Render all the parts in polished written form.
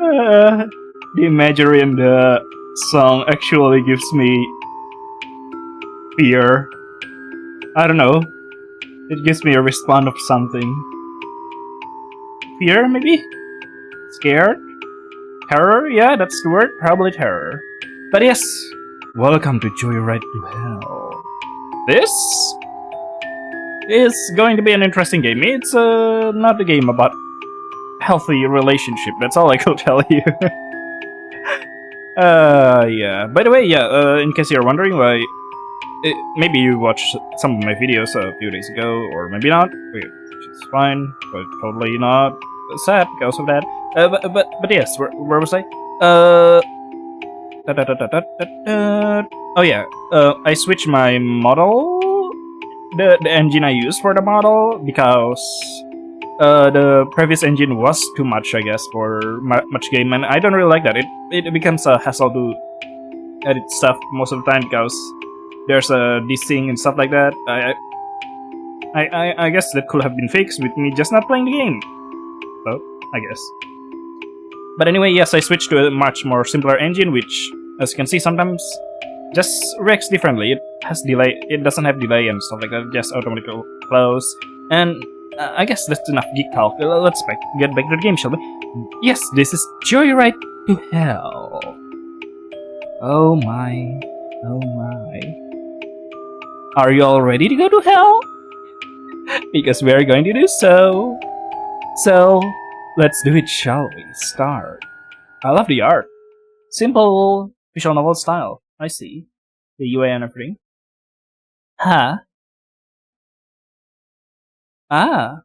The imagery in the song actually gives me fear. I don't know. It gives me a response of something. Fear, maybe? Scared? Terror? Yeah, that's the word. Probably terror. But yes, welcome to Joyride to Hell. This is going to be an interesting game. It's not a game about healthy relationship. That's all I could tell you. Yeah. By the way, yeah. In case you're wondering why, maybe you watched some of my videos a few days ago, or maybe not. Which is fine, but totally not sad because of that. But yes. Where was I? Oh yeah. I switched my model. The engine I use for the model because the previous engine was too much, I guess, for much game, and I don't really like that. It becomes a hassle to edit stuff most of the time because there's a desync and stuff like that. I guess that could have been fixed with me just not playing the game. So I guess. But anyway, yes, I switched to a much more simpler engine, which, as you can see, sometimes just reacts differently. It has delay. It doesn't have delay and stuff like that. Just automatically close. And I guess that's enough geek talk. Let's get back to the game, shall we? Yes, this is Joyride to Hell. Oh my. Oh my. Are you all ready to go to hell? Because we are going to do so. So, let's do it, shall we? Start. I love the art. Simple visual novel style. I see. The UI and everything. Huh? Ah.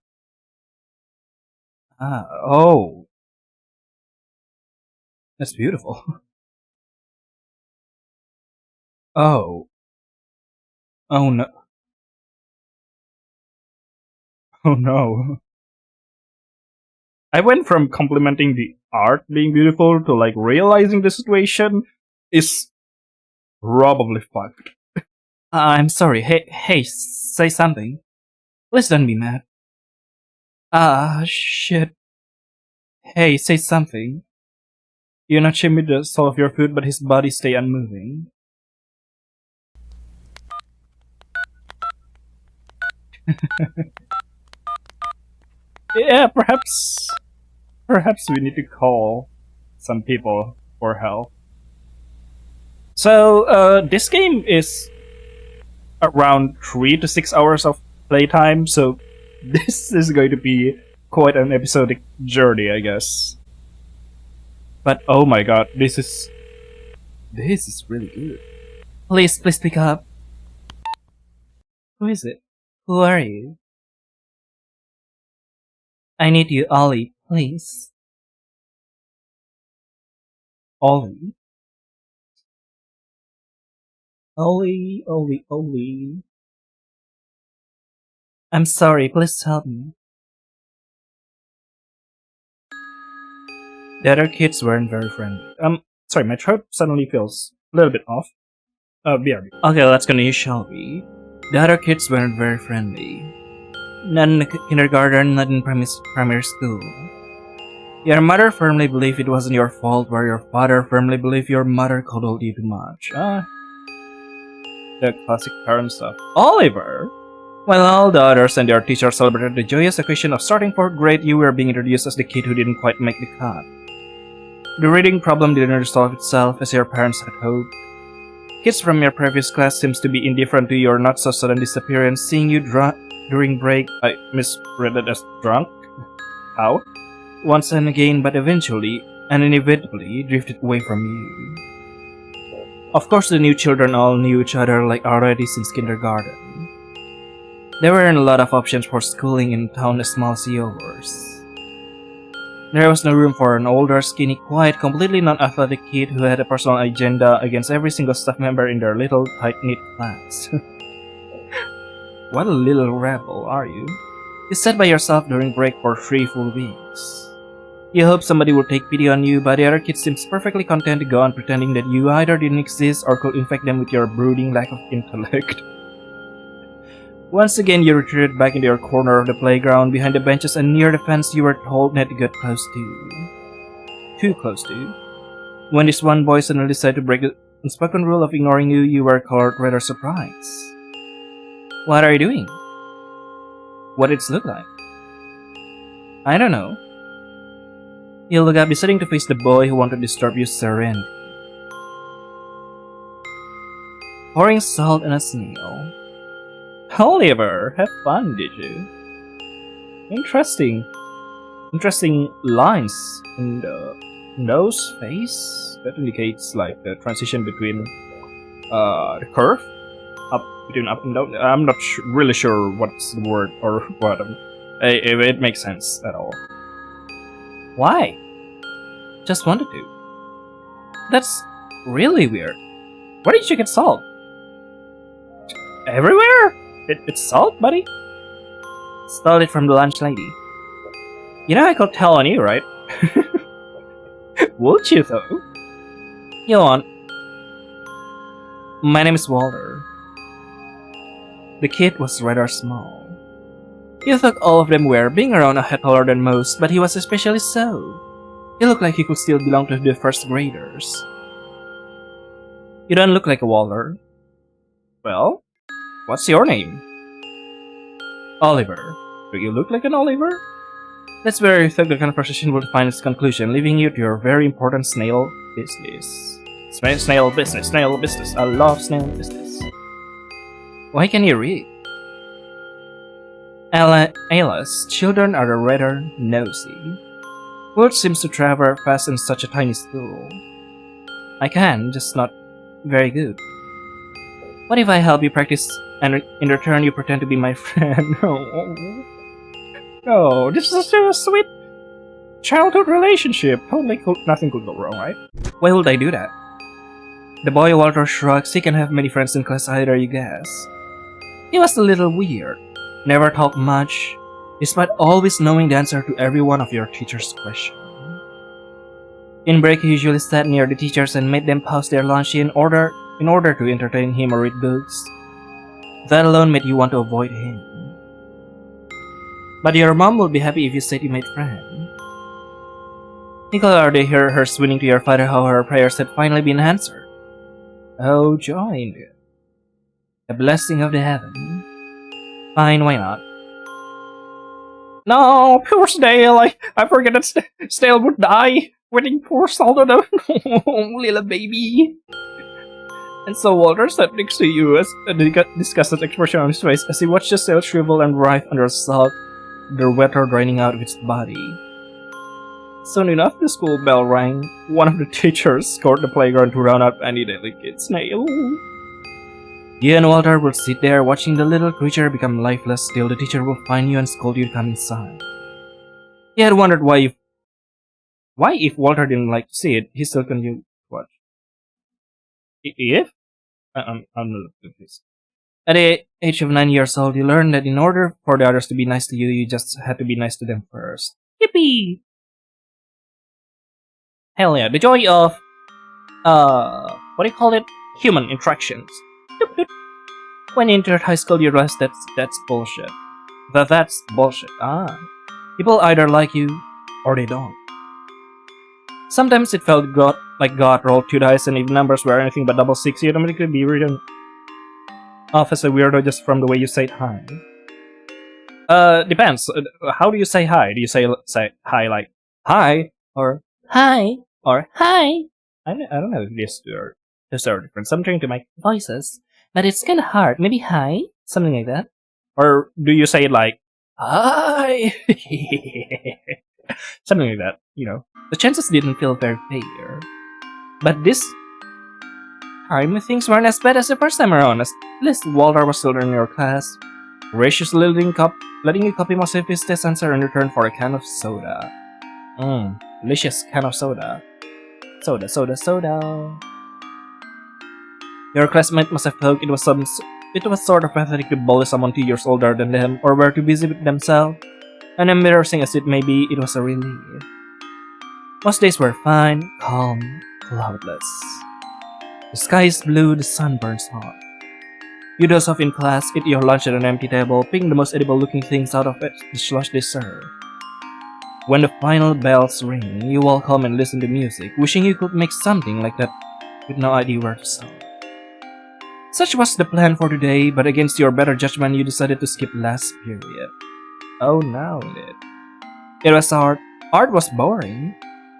Ah. Oh. That's beautiful. Oh. Oh no. Oh no. I went from complimenting the art being beautiful to like realizing the situation is probably fucked. I'm sorry. Hey, say something. Please don't be mad. Ah, shit. Hey, say something. You not shame with the soul of your food, but his body stay unmoving. Yeah, perhaps we need to call some people for help. So, this game is around 3 to 6 hours of playtime, so this is going to be quite an episodic journey, I guess. But oh my god, this is really good. Please pick up. Who is it? Who are you? I need you, Ollie, please. Ollie? Ollie. I'm sorry, please help me. The other kids weren't very friendly. Sorry, my throat suddenly feels a little bit off. BRB. Okay, let's continue, shall we? The other kids weren't very friendly. Not in kindergarten, not in primary school. Your mother firmly believed it wasn't your fault, where your father firmly believed your mother coddled you too much. The classic parent stuff. Oliver! While all the others and their teachers celebrated the joyous occasion of starting 4th grade, you were being introduced as the kid who didn't quite make the cut. The reading problem didn't resolve itself as your parents had hoped. Kids from your previous class seems to be indifferent to your not-so-sudden disappearance, seeing you during break. I misread it as drunk? How? Once and again, but eventually, and inevitably, drifted away from you. Of course, the new children all knew each other like already since kindergarten. There weren't a lot of options for schooling in a town as small as yours. There was no room for an older, skinny, quiet, completely non-athletic kid who had a personal agenda against every single staff member in their little, tight-knit class. What a little rebel are you? You sat by yourself during break for 3 full weeks. You hoped somebody would take pity on you, but the other kid seems perfectly content to go on pretending that you either didn't exist or could infect them with your brooding lack of intellect. Once again, you retreated back into your corner of the playground behind the benches and near the fence you were told not to get close to. Too close to. When this one boy suddenly decided to break the unspoken rule of ignoring you, you were caught rather surprised. What are you doing? What did it look like? I don't know. You look up, deciding to face the boy who wanted to disturb your serenity. Pouring salt on a snail. Oliver, have fun, did you? Interesting lines in the nose, face. That indicates like the transition between the curve, between up and down. I'm not really sure what's the word or what. If it makes sense at all. Why? Just wanted to. That's really weird. Where did you get salt? Everywhere? It's salt, buddy? Stole it from the lunch lady. You know I could tell on you, right? Would you though? Go on. My name is Walter. The kid was rather small. You thought all of them were, being around a head taller than most, but he was especially so. He looked like he could still belong to the first graders. You don't look like a Walter. Well, what's your name? Oliver. Do you look like an Oliver? That's where you think the conversation will find its conclusion, leaving you to your very important snail business. Snail business. I love snail business. Why can you read? Alas, children are rather nosy. Word seems to travel fast in such a tiny school. I can, just not very good. What if I help you practice and in return you pretend to be my friend? Oh, this is a sweet childhood relationship. Totally cool. Nothing could go wrong, right? Why would I do that? The boy Walter shrugs. He can have many friends in class either, you guess. He was a little weird. Never talked much, despite always knowing the answer to every one of your teacher's questions. In break, he usually sat near the teachers and made them pause their lunch in order to entertain him or read books. That alone made you want to avoid him. But your mom will be happy if you said you made friends. You could already hear her swinging to your father how her prayers had finally been answered. Oh, joy! A blessing of the heaven. Fine, why not? No, poor Snail. I forget that Snail would die. Waiting poor Saldo, little baby. And so Walter sat next to you as a disgusted expression on his face as he watched the Snail shrivel and writhe under salt, the water draining out of its body. Soon enough, the school bell rang. One of the teachers scoured the playground to round up any delicate snail. You and Walter will sit there watching the little creature become lifeless till the teacher will find you and scold you to come inside. He had wondered why if Walter didn't like to see it, he still continued to watch. If? I'm not looking at this. At the age of 9 years old, you learned that in order for the others to be nice to you, you just had to be nice to them first. Yippee! Hell yeah, the joy of, what do you call it? Human interactions. When you entered high school, you realized that's bullshit. That's bullshit. People either like you, or they don't. Sometimes it felt like God rolled 2 dice, and if numbers were anything but double six, you'd automatically be written off as a weirdo just from the way you said hi. Depends. How do you say hi? Do you say hi like hi, or hi, or hi? I don't know if these are different. So I'm trying to make voices, but it's kind of hard. Maybe hi, something like that. Or do you say it like hi? Something like that, you know. The chances didn't feel very fair. But this time, things weren't as bad as the first time around. At least Walter was still in your class, graciously letting you copy most of his test answer in return for a can of soda. Delicious can of soda. Soda. Your classmate must have thought it was sort of pathetic to bully someone 2 years older than them, or were too busy with themselves. And embarrassing as it may be, it was a relief. Most days were fine, calm, cloudless. The sky is blue, the sun burns hot. You doze off in class, eat your lunch at an empty table, picking the most edible looking things out of it, the slush they serve. When the final bells ring, you walk home and listen to music, wishing you could make something like that with no idea where to start. Such was the plan for today, but against your better judgment, you decided to skip last period. Oh no, indeed. It was art. Art was boring,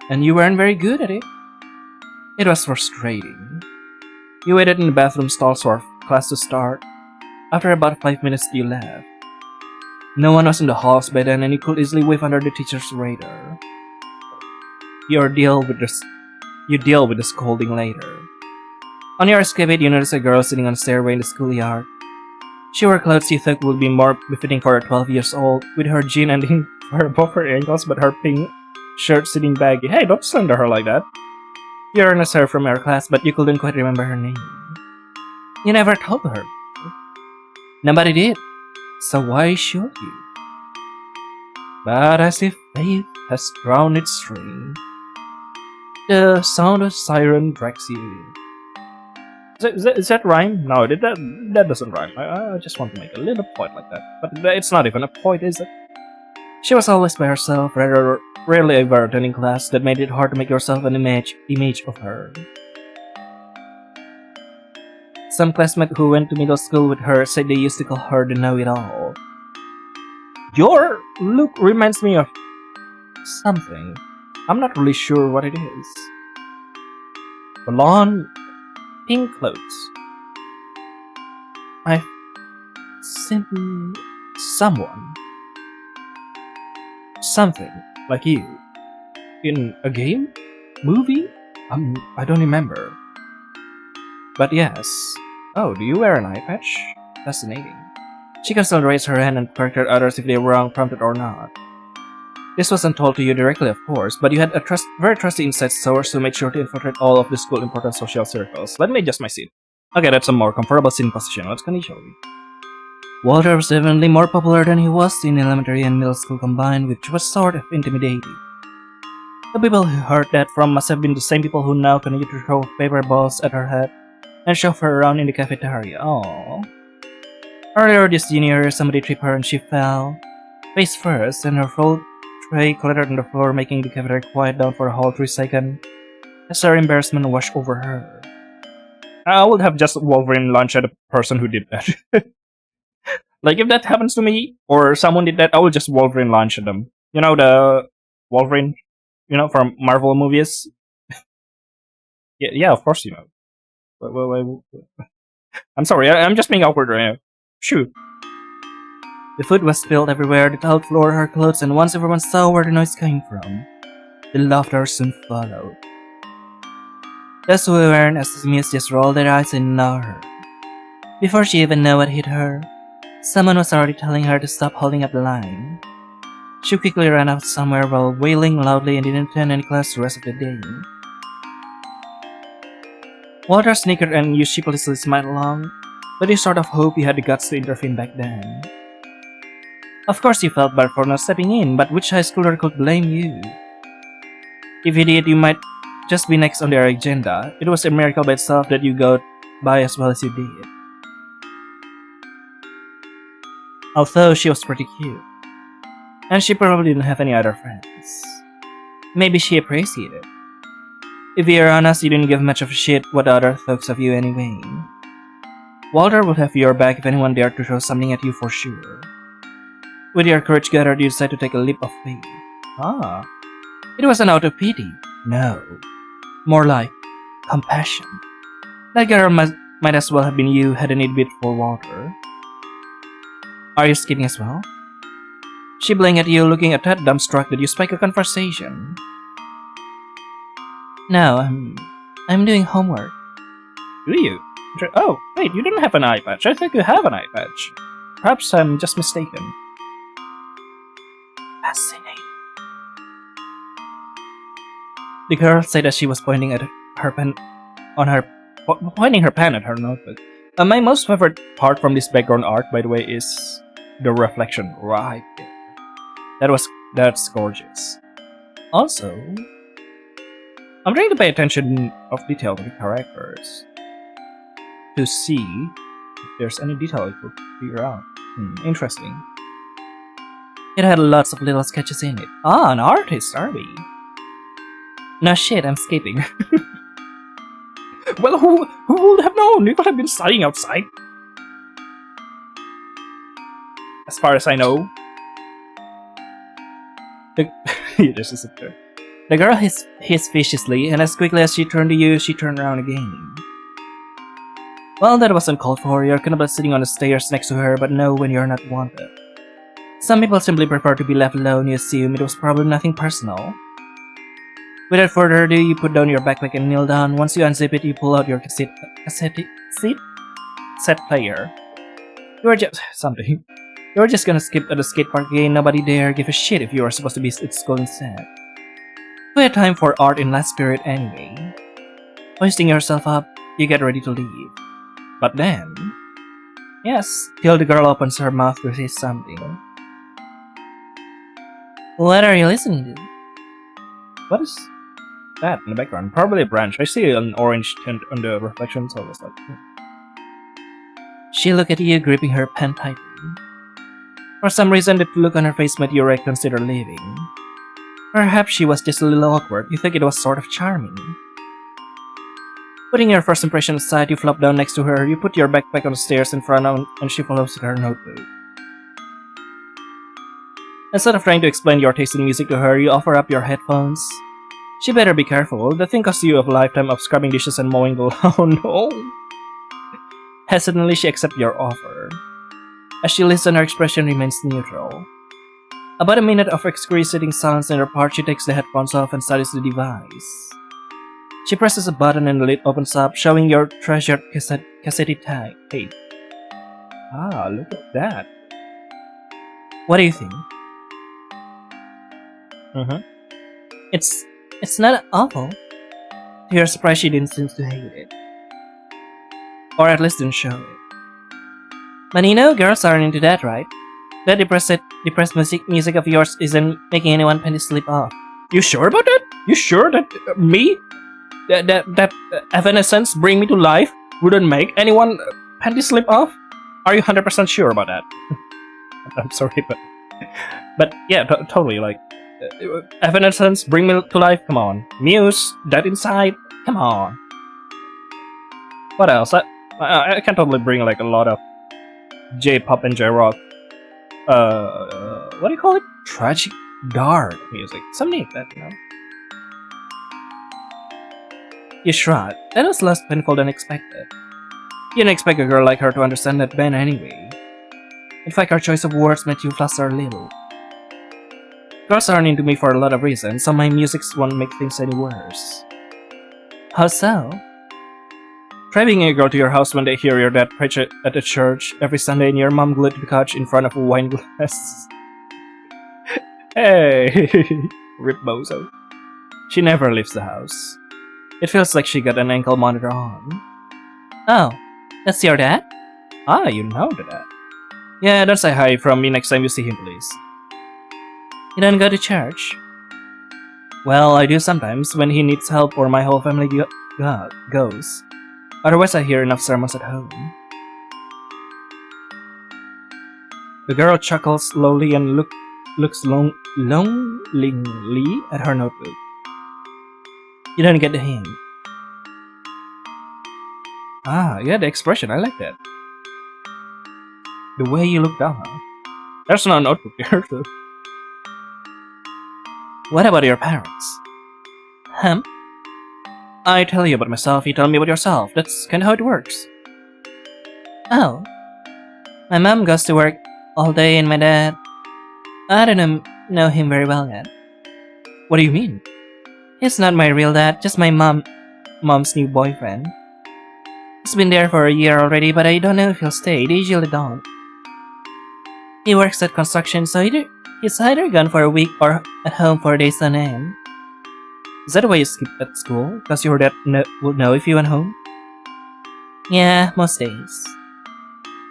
and you weren't very good at it. It was frustrating. You waited in the bathroom stalls for class to start. After about 5 minutes, you left. No one was in the halls by then, and you could easily wave under the teacher's radar. You deal with the scolding later. On your escapade, you notice a girl sitting on a stairway in the schoolyard. She wore clothes you thought would be more befitting for her 12 years old, with her jean ending far above her ankles, but her pink shirt sitting baggy. Hey, don't slander her like that. You recognized her from our class, but you couldn't quite remember her name. You never told her. Nobody did. So why should you? But as if faith has drowned its stream, the sound of siren drags you in. Is that rhyme? No, that doesn't rhyme. I just want to make a little point like that. But it's not even a point, is it? She was always by herself, rarely ever attending class. That made it hard to make yourself an image of her. Some classmates who went to middle school with her said they used to call her the know-it-all. Your look reminds me of something. I'm not really sure what it is. Blonde, pink clothes. I've seen someone. Something like you. In a game? Movie? I don't remember. But yes. Oh, do you wear an eye patch? Fascinating. She can still raise her hand and correct others if they were wrong, prompted or not. This wasn't told to you directly, of course, but you had a very trusty inside source who made sure to infiltrate all of the school important social circles. Let me adjust my seat. Okay, that's a more comfortable sitting position. Let's continue. Walter was definitely more popular than he was in elementary and middle school combined, which was sort of intimidating. The people who heard that from must have been the same people who now continued to throw paper balls at her head and shove her around in the cafeteria. Aww. Earlier this junior, somebody tripped her and she fell, face first, and her full tray clattered on the floor, making the cafeteria quiet down for a whole 3 seconds as her embarrassment washed over her. I would have just Wolverine launched at the person who did that. Like, if that happens to me, or someone did that, I will just Wolverine launch at them. You know, the Wolverine, from Marvel movies? yeah, of course you know. I'm sorry, I'm just being awkward right now. Shoot. The food was spilled everywhere, the tiled floor, her clothes, and once everyone saw where the noise came from, the laughter soon followed. Those who weren't as amused just rolled their eyes and ignored her. Before she even knew what hit her, someone was already telling her to stop holding up the line. She quickly ran out somewhere while wailing loudly and didn't attend any class the rest of the day. Walter snickered and you sheepishly smiled along, but you sort of hoped you had the guts to intervene back then. Of course you felt bad for not stepping in, but which high schooler could blame you? If you did, you might just be next on their agenda. It was a miracle by itself that you got by as well as you did. Although she was pretty cute. And she probably didn't have any other friends. Maybe she appreciated it. If you're honest, you didn't give much of a shit what the other thought of you anyway. Walter would have your back if anyone dared to throw something at you for sure. With your courage gathered, you decide to take a leap of faith. Ah. It wasn't out of pity. No. More like compassion. That girl might as well have been you had it been for Walter. Are you skipping as well? She blinked at you, looking at that dumbstruck that you spike a conversation. No, I'm doing homework. Do you? Oh, wait, you don't have an eye patch. I think you have an eye patch. Perhaps I'm just mistaken. Fascinating. The girl said as she was pointing at her pen pointing her pen at her notebook. My most favorite part from this background art, by the way, is the reflection right there. That's gorgeous. Also, I'm trying to pay attention of detail to the characters to see if there's any detail I could figure out. Interesting. It had lots of little sketches in it. Ah, an artist, are we? No shit, I'm skipping. Well, who would have known? You could have been studying outside. As far as I know. You just disappeared. The girl hissed viciously, and as quickly as she turned to you, she turned around again. Well, that wasn't called for. You're kind of sitting on the stairs next to her, but no when you're not wanted. Some people simply prefer to be left alone. You assume it was probably nothing personal. Without further ado, you put down your backpack and kneel down. Once you unzip it, you pull out your cassette player. You're just gonna skip at the skate park again. Nobody there give a shit if you are supposed to be at school instead. We had time for art in last period anyway. Hoisting yourself up, you get ready to leave. But then... Yes, till the girl opens her mouth to say something. What are you listening to? What is that in the background? Probably a branch. I see an orange tint on the reflection, so I was like... She looked at you, gripping her pen tightly. For some reason, the look on her face made you reconsider leaving. Perhaps she was just a little awkward. You think it was sort of charming. Putting your first impression aside, you flop down next to her. You put your backpack on the stairs in front of, and she follows with her notebook. Instead of trying to explain your taste in music to her, you offer up your headphones. She better be careful. The thing costs you a lifetime of scrubbing dishes and mowing the lawn. Oh no! Hesitantly, she accepts your offer. As she listens, her expression remains neutral. About a minute of excruciating silence in her part, she takes the headphones off and studies the device. She presses a button and the lid opens up, showing your treasured cassette tape. Ah, look at that. What do you think? It's not awful. To your surprise, she didn't seem to hate it. Or at least didn't show it. But you know, girls aren't into that, right? That depressed music of yours isn't making anyone panties slip off. You sure about that? You sure that me? That evanescence bring me to life wouldn't make anyone panties slip off? Are you 100% sure about that? I'm sorry, but yeah, totally. Like, evanescence bring me to life. Come on, Muse, Dead Inside. Come on. What else? I can totally bring like a lot of J-pop and J-rock. What do you call it? Tragic, dark music, something like that, you know. You shrugged. That was less painful than expected. You didn't expect a girl like her to understand that band anyway. In fact, our choice of words made you fluster a little. Girls aren't into me for a lot of reasons, so my music won't make things any worse. How so? Try being a girl to your house when they hear your dad preach at the church every Sunday and your mom glued to the couch in front of a wine glass. Hey, rip bozo. She never leaves the house. It feels like she got an ankle monitor on. Oh, that's your dad? Ah, you know the dad. Yeah, don't say hi from me next time you see him, please. You don't go to church? Well, I do sometimes when he needs help or my whole family goes. Otherwise, I hear enough sermons at home. The girl chuckles slowly and looks longingly at her notebook. You don't get the hint. Ah, yeah, the expression, I like that. The way you look down, huh? There's no notebook here, too. What about your parents? I tell you about myself, you tell me about yourself. That's kinda how it works. Oh. My mom goes to work all day and my dad... I don't know him very well yet. What do you mean? He's not my real dad, just my mom's new boyfriend. He's been there for a year already, but I don't know if he'll stay. They usually don't. He works at construction, so he's either gone for a week or at home for days on end. Is that why you skip at school? Because your dad would know if you went home? Yeah, most days.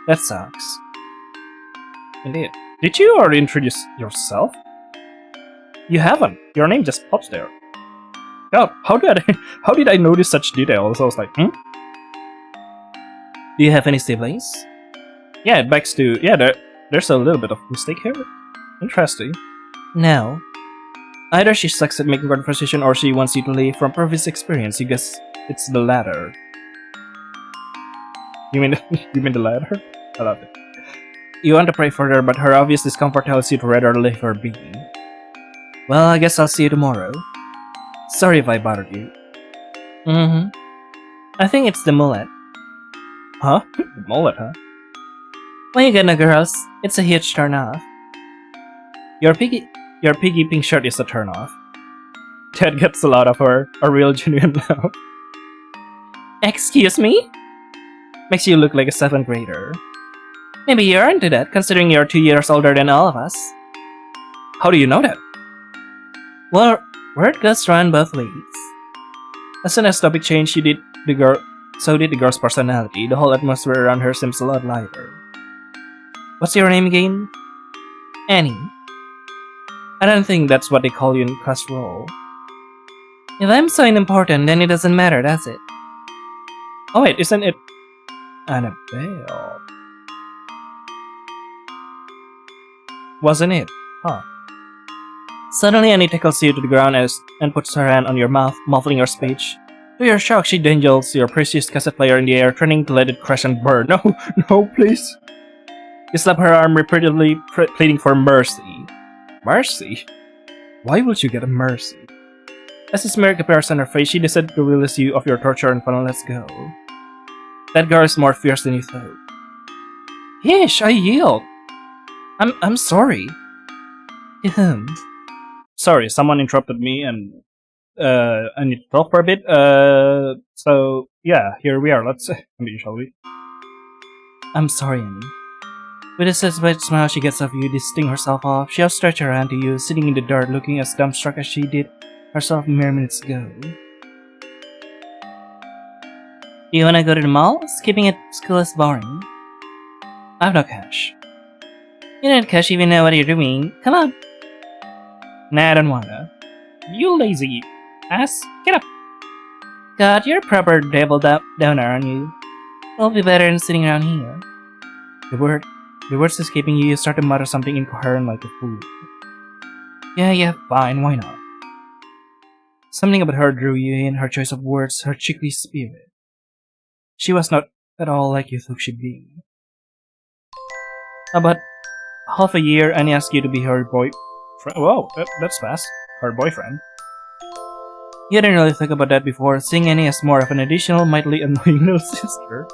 That sucks. Indeed. Did you already introduce yourself? You haven't. Your name just pops there. God, how did I notice such details? I was like, Do you have any siblings? Yeah, it begs to. Yeah, there's a little bit of mistake here. Interesting. No. Either she sucks at making conversation or she wants you to leave from previous experience. You guess it's the latter. You mean you mean the latter? I love it. You want to pray for her, but her obvious discomfort tells you to rather leave her be. Well, I guess I'll see you tomorrow. Sorry if I bothered you. Mm-hmm. I think it's the mullet. Huh? The mullet, huh? When you get no girls, it's a huge turn off. Your piggy pink shirt is a turn off. That gets a lot of her, a real genuine love. Excuse me? Makes you look like a 7th grader. Maybe you're into that, considering you're 2 years older than all of us. How do you know that? Well, word goes round both ways. As soon as topic changed, so did the girl's personality. The whole atmosphere around her seems a lot lighter. What's your name again? Annie. I don't think that's what they call you in class roll. If I'm so unimportant, then it doesn't matter, does it? Oh wait, isn't it Annabelle? Wasn't it? Huh. Suddenly Annie tackles you to the ground and puts her hand on your mouth, muffling your speech. To your shock, she dangles your precious cassette player in the air, threatening to let it crash and burn. No, no, please. You slap her arm repeatedly, pleading for mercy. Mercy? Why would you get a mercy? As a smirk appears on her face, she decided to release you of your torture and finally lets go. That girl is more fierce than you thought. Yeesh, I yield. I'm sorry. To whom? Sorry, someone interrupted me and I need to talk for a bit. So yeah, here we are. Let's continue, shall we? I'm sorry, Annie. With a satisfied smile, she gets off you, dusting herself off. She outstretched her hand to you, sitting in the dirt, looking as dumbstruck as she did herself mere minutes ago. You wanna go to the mall? Skipping at school is boring. I have no cash. You don't cash even know what you're doing. Come on. Nah, I don't wanna. You lazy ass. Get up. God, you're a proper devil downer, aren't you? It'll be better than sitting around here. The words escaping you, you start to mutter something incoherent like a fool. Yeah, fine, why not? Something about her drew you in, her choice of words, her cheeky spirit. She was not at all like you thought she'd be. About half a year, Annie asked you to be her boyfriend. Whoa, that's fast. Her boyfriend. You didn't really think about that before, seeing Annie as more of an additional, mightily annoying little sister.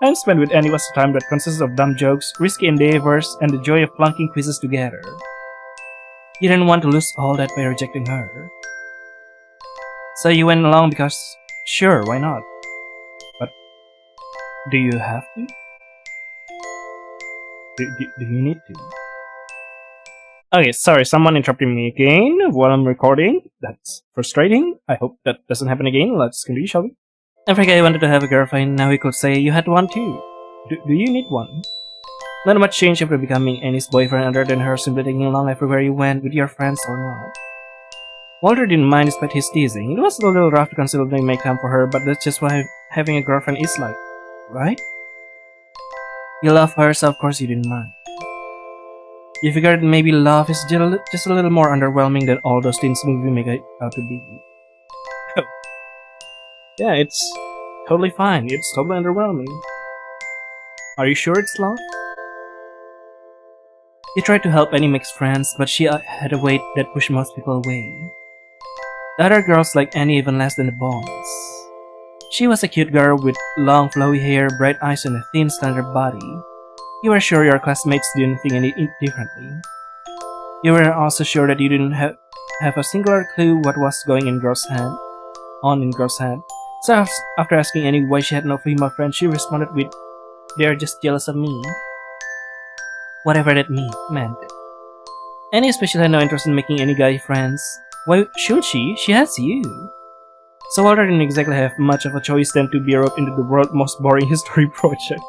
Time spent with Annie was a time that consisted of dumb jokes, risky endeavors, and the joy of flunking quizzes together. You didn't want to lose all that by rejecting her. So you went along because, sure, why not? But, do you have to? Do you need to? Okay, sorry, someone interrupting me again while I'm recording. That's frustrating. I hope that doesn't happen again. Let's continue, shall we? Every guy wanted to have a girlfriend, now he could say you had one too. Do you need one? Not much change after becoming Annie's boyfriend other than her simply tagging along everywhere you went with your friends or not. Walter didn't mind despite his teasing. It was a little rough to constantly make time for her, but that's just what having a girlfriend is like, right? You love her, so of course you didn't mind. You figured maybe love is just a little more underwhelming than all those teens movies make it out to be. Yeah, it's totally fine. It's totally underwhelming. Are you sure it's love? You tried to help Annie make friends, but she had a weight that pushed most people away. The other girls liked Annie even less than the boys. She was a cute girl with long flowy hair, bright eyes, and a thin, slender body. You were sure your classmates didn't think any differently. You were also sure that you didn't have a singular clue what was going in girls' head. So after asking Annie why she had no female friends, she responded with, "They're just jealous of me." Whatever that meant. Annie especially had no interest in making any guy friends. Why should she? She has you. So Walter didn't exactly have much of a choice than to be roped into the world's most boring history project.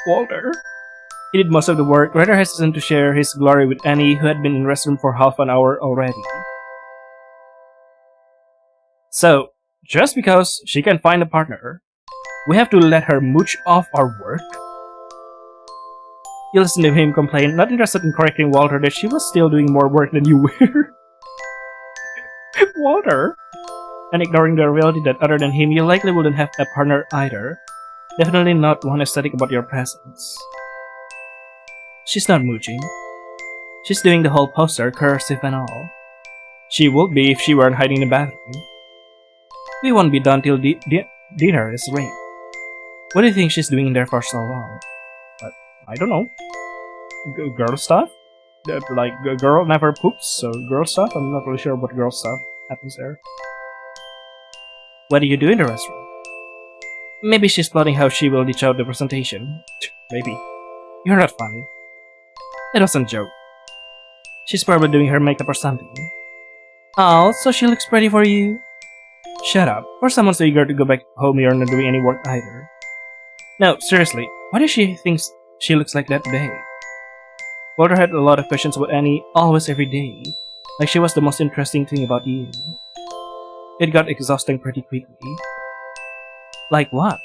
Walter? He did most of the work, rather hesitant to share his glory with Annie, who had been in the restroom for half an hour already. So, just because she can find a partner, We have to let her mooch off our work? You listen to him complain, not interested in correcting Walter that she was still doing more work than you were. Walter? And ignoring the reality that other than him, you likely wouldn't have a partner either. Definitely not one ecstatic about your presence. She's not mooching. She's doing the whole poster, cursive and all. She would be if she weren't hiding in the bathroom. We won't be done till dinner is ready. What do you think she's doing in there for so long? But I don't know. Girl stuff? Like, a girl never poops, so girl stuff? I'm not really sure what girl stuff happens there. What do you do in the restaurant? Maybe she's plotting how she will ditch out the presentation. Maybe. You're not funny. It wasn't a joke. She's probably doing her makeup or something. Oh, so she looks pretty for you? Shut up. For someone so eager to go back home, you're not doing any work either. No, seriously, why does she think she looks like that today? Walter had a lot of questions about Annie, always every day. Like she was the most interesting thing about you. It got exhausting pretty quickly. Like what?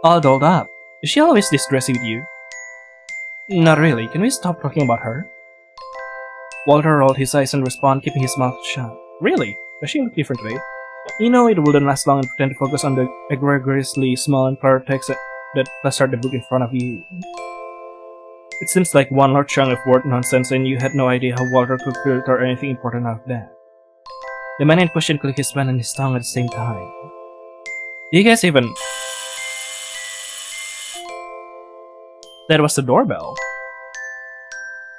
All dolled up. Is she always this dressy with you? Not really. Can we stop talking about her? Walter rolled his eyes and responded, keeping his mouth shut. Really? Does she look different today? You know it wouldn't last long and pretend to focus on the egregiously small and clear text that plastered the book in front of you. It seems like one large chunk of word nonsense and you had no idea how Walter could filter anything important out of that. The man in question clicked his pen and his tongue at the same time. Do you guys even... That was the doorbell.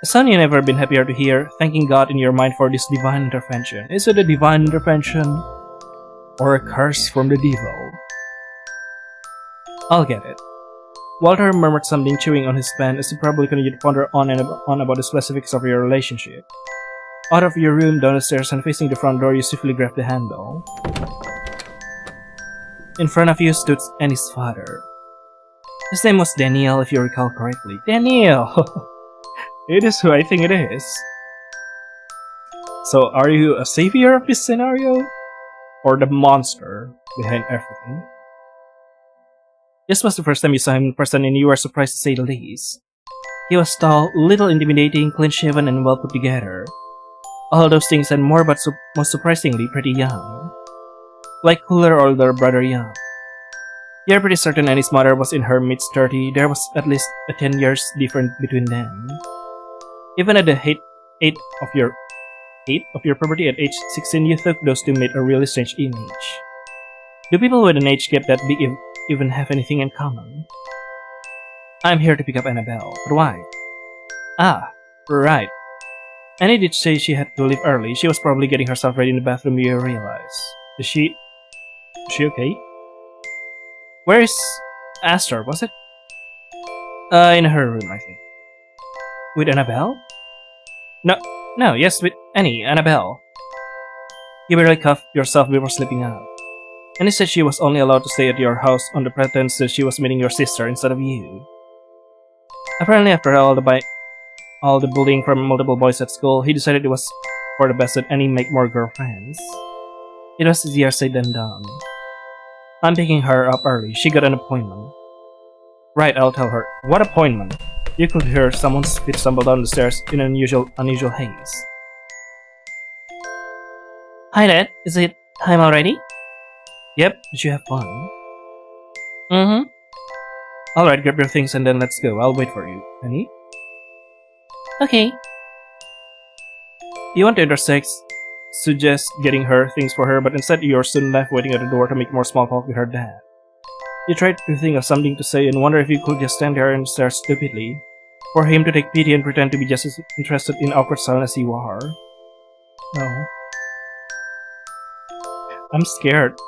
A sound you've never been happier to hear, thanking God in your mind for this divine intervention. Is it a divine intervention? Or a curse from the devil? I'll get it. Walter murmured something, chewing on his pen, as he probably continued to ponder on and on about the specifics of your relationship. Out of your room, down the stairs, and facing the front door, you swiftly grabbed the handle. In front of you stood Annie's father. His name was Daniel, if you recall correctly. Daniel! It is who I think it is. So, are you a savior of this scenario? Or the monster behind everything? This was the first time you saw him in person and you were surprised to say the least. He was tall, little intimidating, clean-shaven, and well put together. All those things and more, but most surprisingly pretty young. Like cooler older brother young. You're pretty certain Annie's mother was in her mid-30s. There was at least a 10 years difference between them. Even at the height of your puberty at age 16, you thought those two made a really strange image. Do people with an age gap that big even have anything in common? I'm here to pick up Annabelle, but why? Ah, right. Annie did say she had to leave early. She was probably getting herself ready in the bathroom, you realize. Is she okay? Where is Astor, was it? In her room, I think. With Annabelle? No, yes, with Annabelle. You barely cuffed yourself before slipping out. Annie said she was only allowed to stay at your house on the pretense that she was meeting your sister instead of you. Apparently, after all the bullying from multiple boys at school, he decided it was for the best that Annie make more girlfriends. It was easier said than done. I'm picking her up early. She got an appointment. Right, I'll tell her. What appointment? You could hear someone's feet stumble down the stairs in unusual haste. Hi, Dad. Is it time already? Yep. Did you have fun? Mm-hmm. Alright, grab your things and then let's go. I'll wait for you. Annie? Okay. You want to suggest getting her things for her, but instead you're soon left waiting at the door to make more small talk with her dad. You tried to think of something to say and wonder if you could just stand there and stare stupidly, for him to take pity and pretend to be just as interested in awkward silence as you are. No. I'm scared.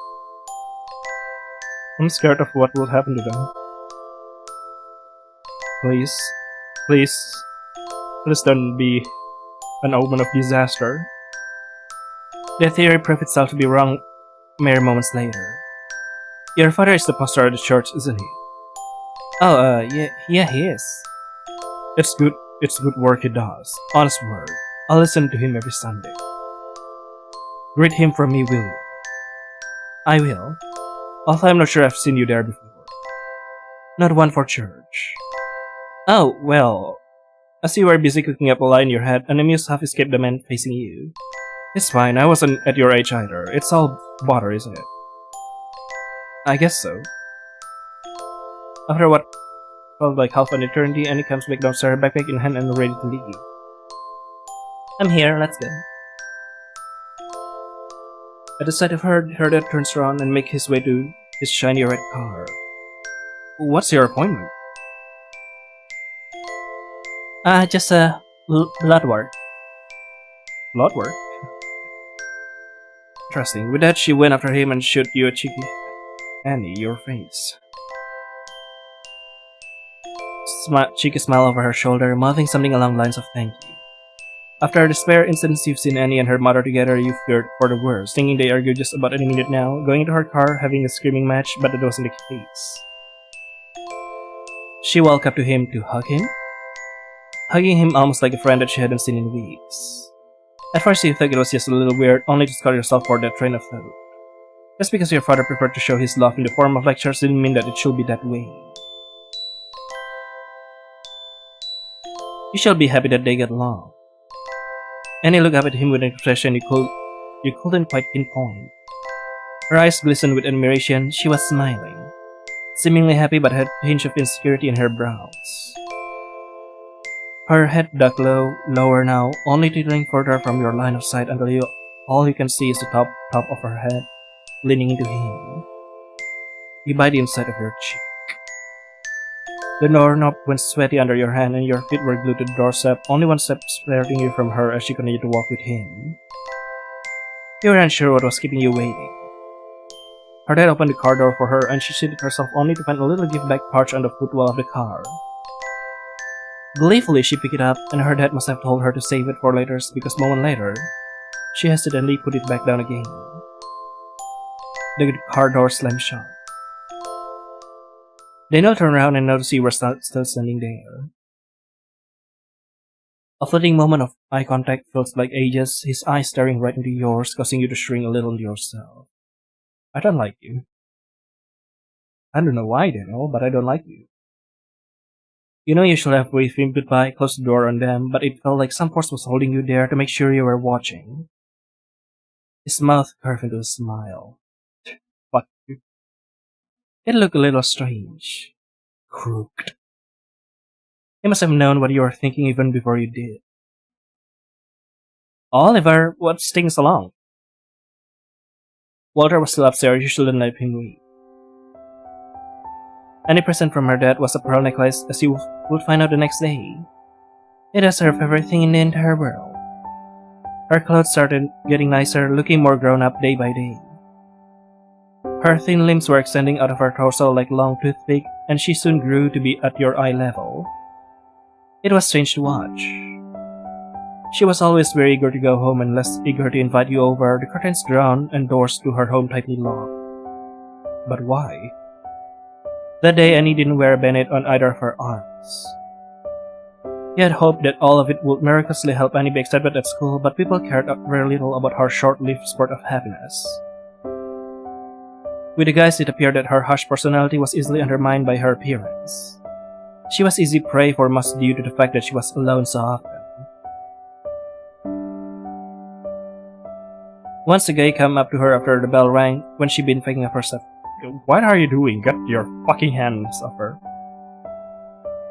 I'm scared of what will happen to them. Please don't be an omen of disaster. The theory proved itself to be wrong mere moments later. Your father is the pastor of the church, isn't he? Oh, yeah, he is. It's good work he does. Honest word. I'll listen to him every Sunday. Greet him from me, will you? I will. Although I'm not sure I've seen you there before. Not one for church. Oh, well. As you were busy cooking up a lie in your head, an amused half escaped the man facing you. It's fine, I wasn't at your age either. It's all butter, isn't it? I guess so. After what felt like half an eternity, Annie comes back downstairs, backpack in hand and ready to leave. I'm here, let's go. At the sight of her dad turns around and makes his way to his shiny red car. What's your appointment? Just blood work. Blood work? Interesting. With that, she went after him and shot you a cheeky Annie, your face. Cheeky smile over her shoulder, mouthing something along the lines of thank you. After the spare instance you've seen Annie and her mother together, you feared for the worst, thinking they argued just about any minute now, going into her car, having a screaming match, but that wasn't the case. She walked up to him to hug him, hugging him almost like a friend that she hadn't seen in weeks. At first you thought it was just a little weird, only to scar yourself for that train of thought. Just because your father preferred to show his love in the form of lectures didn't mean that it should be that way. You shall be happy that they get along. Annie looked up at him with an expression you couldn't quite pinpoint. Her eyes glistened with admiration. She was smiling, seemingly happy but had a hint of insecurity in her brows. Her head ducked lower now, only tittering further from your line of sight until all you can see is the top of her head, leaning into him. You bite the inside of your cheek. The doorknob went sweaty under your hand and your feet were glued to the doorstep, only one step separating you from her as she continued to walk with him. You were unsure what was keeping you waiting. Her dad opened the car door for her and she seated herself only to find a little gift-bag perched on the footwell of the car. Gleefully she picked it up, and her dad must have told her to save it for later because a moment later, she hesitantly put it back down again. The car door slammed shut. Daniel turned around and noticed you were still standing there. A fleeting moment of eye contact felt like ages, his eyes staring right into yours, causing you to shrink a little yourself. I don't like you. I don't know why, Daniel, but I don't like you. You know you should have waved him goodbye, closed the door on them, but it felt like some force was holding you there to make sure you were watching. His mouth curved into a smile. Fuck you. It looked a little strange. Crooked. He must have known what you were thinking even before you did. Oliver, what's taking so long? Walter was still upstairs, you shouldn't let him wait. Any present from her dad was a pearl necklace, as you would find out the next day. It was her favorite thing in the entire world. Her clothes started getting nicer, looking more grown up day by day. Her thin limbs were extending out of her torso like long toothpick, and she soon grew to be at your eye level. It was strange to watch. She was always very eager to go home and less eager to invite you over, the curtains drawn and doors to her home tightly locked. But why? That day Annie didn't wear a band-aid on either of her arms. He had hoped that all of it would miraculously help Annie be accepted at school, but people cared very little about her short-lived spurt of happiness. With the guys, it appeared that her harsh personality was easily undermined by her appearance. She was easy prey for much due to the fact that she was alone so often. Once a guy came up to her after the bell rang, when she'd been picking up her stuff. What are you doing? Get your fucking hands off her.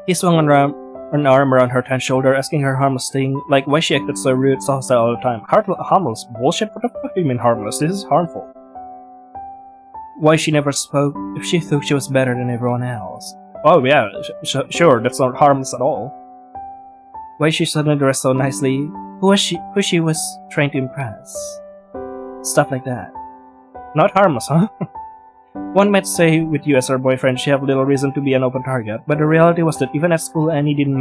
He swung an arm around her tense shoulder, asking her harmless thing, like why she acted so rude, so hostile all the time. Harmless? Bullshit? What the fuck do you mean harmless? This is harmful. Why she never spoke if she thought she was better than everyone else. Oh yeah, sure, that's not harmless at all. Why she suddenly dressed so nicely, who she was trying to impress. Stuff like that. Not harmless, huh? One might say with you as her boyfriend she had little reason to be an open target, but the reality was that even at school Annie didn't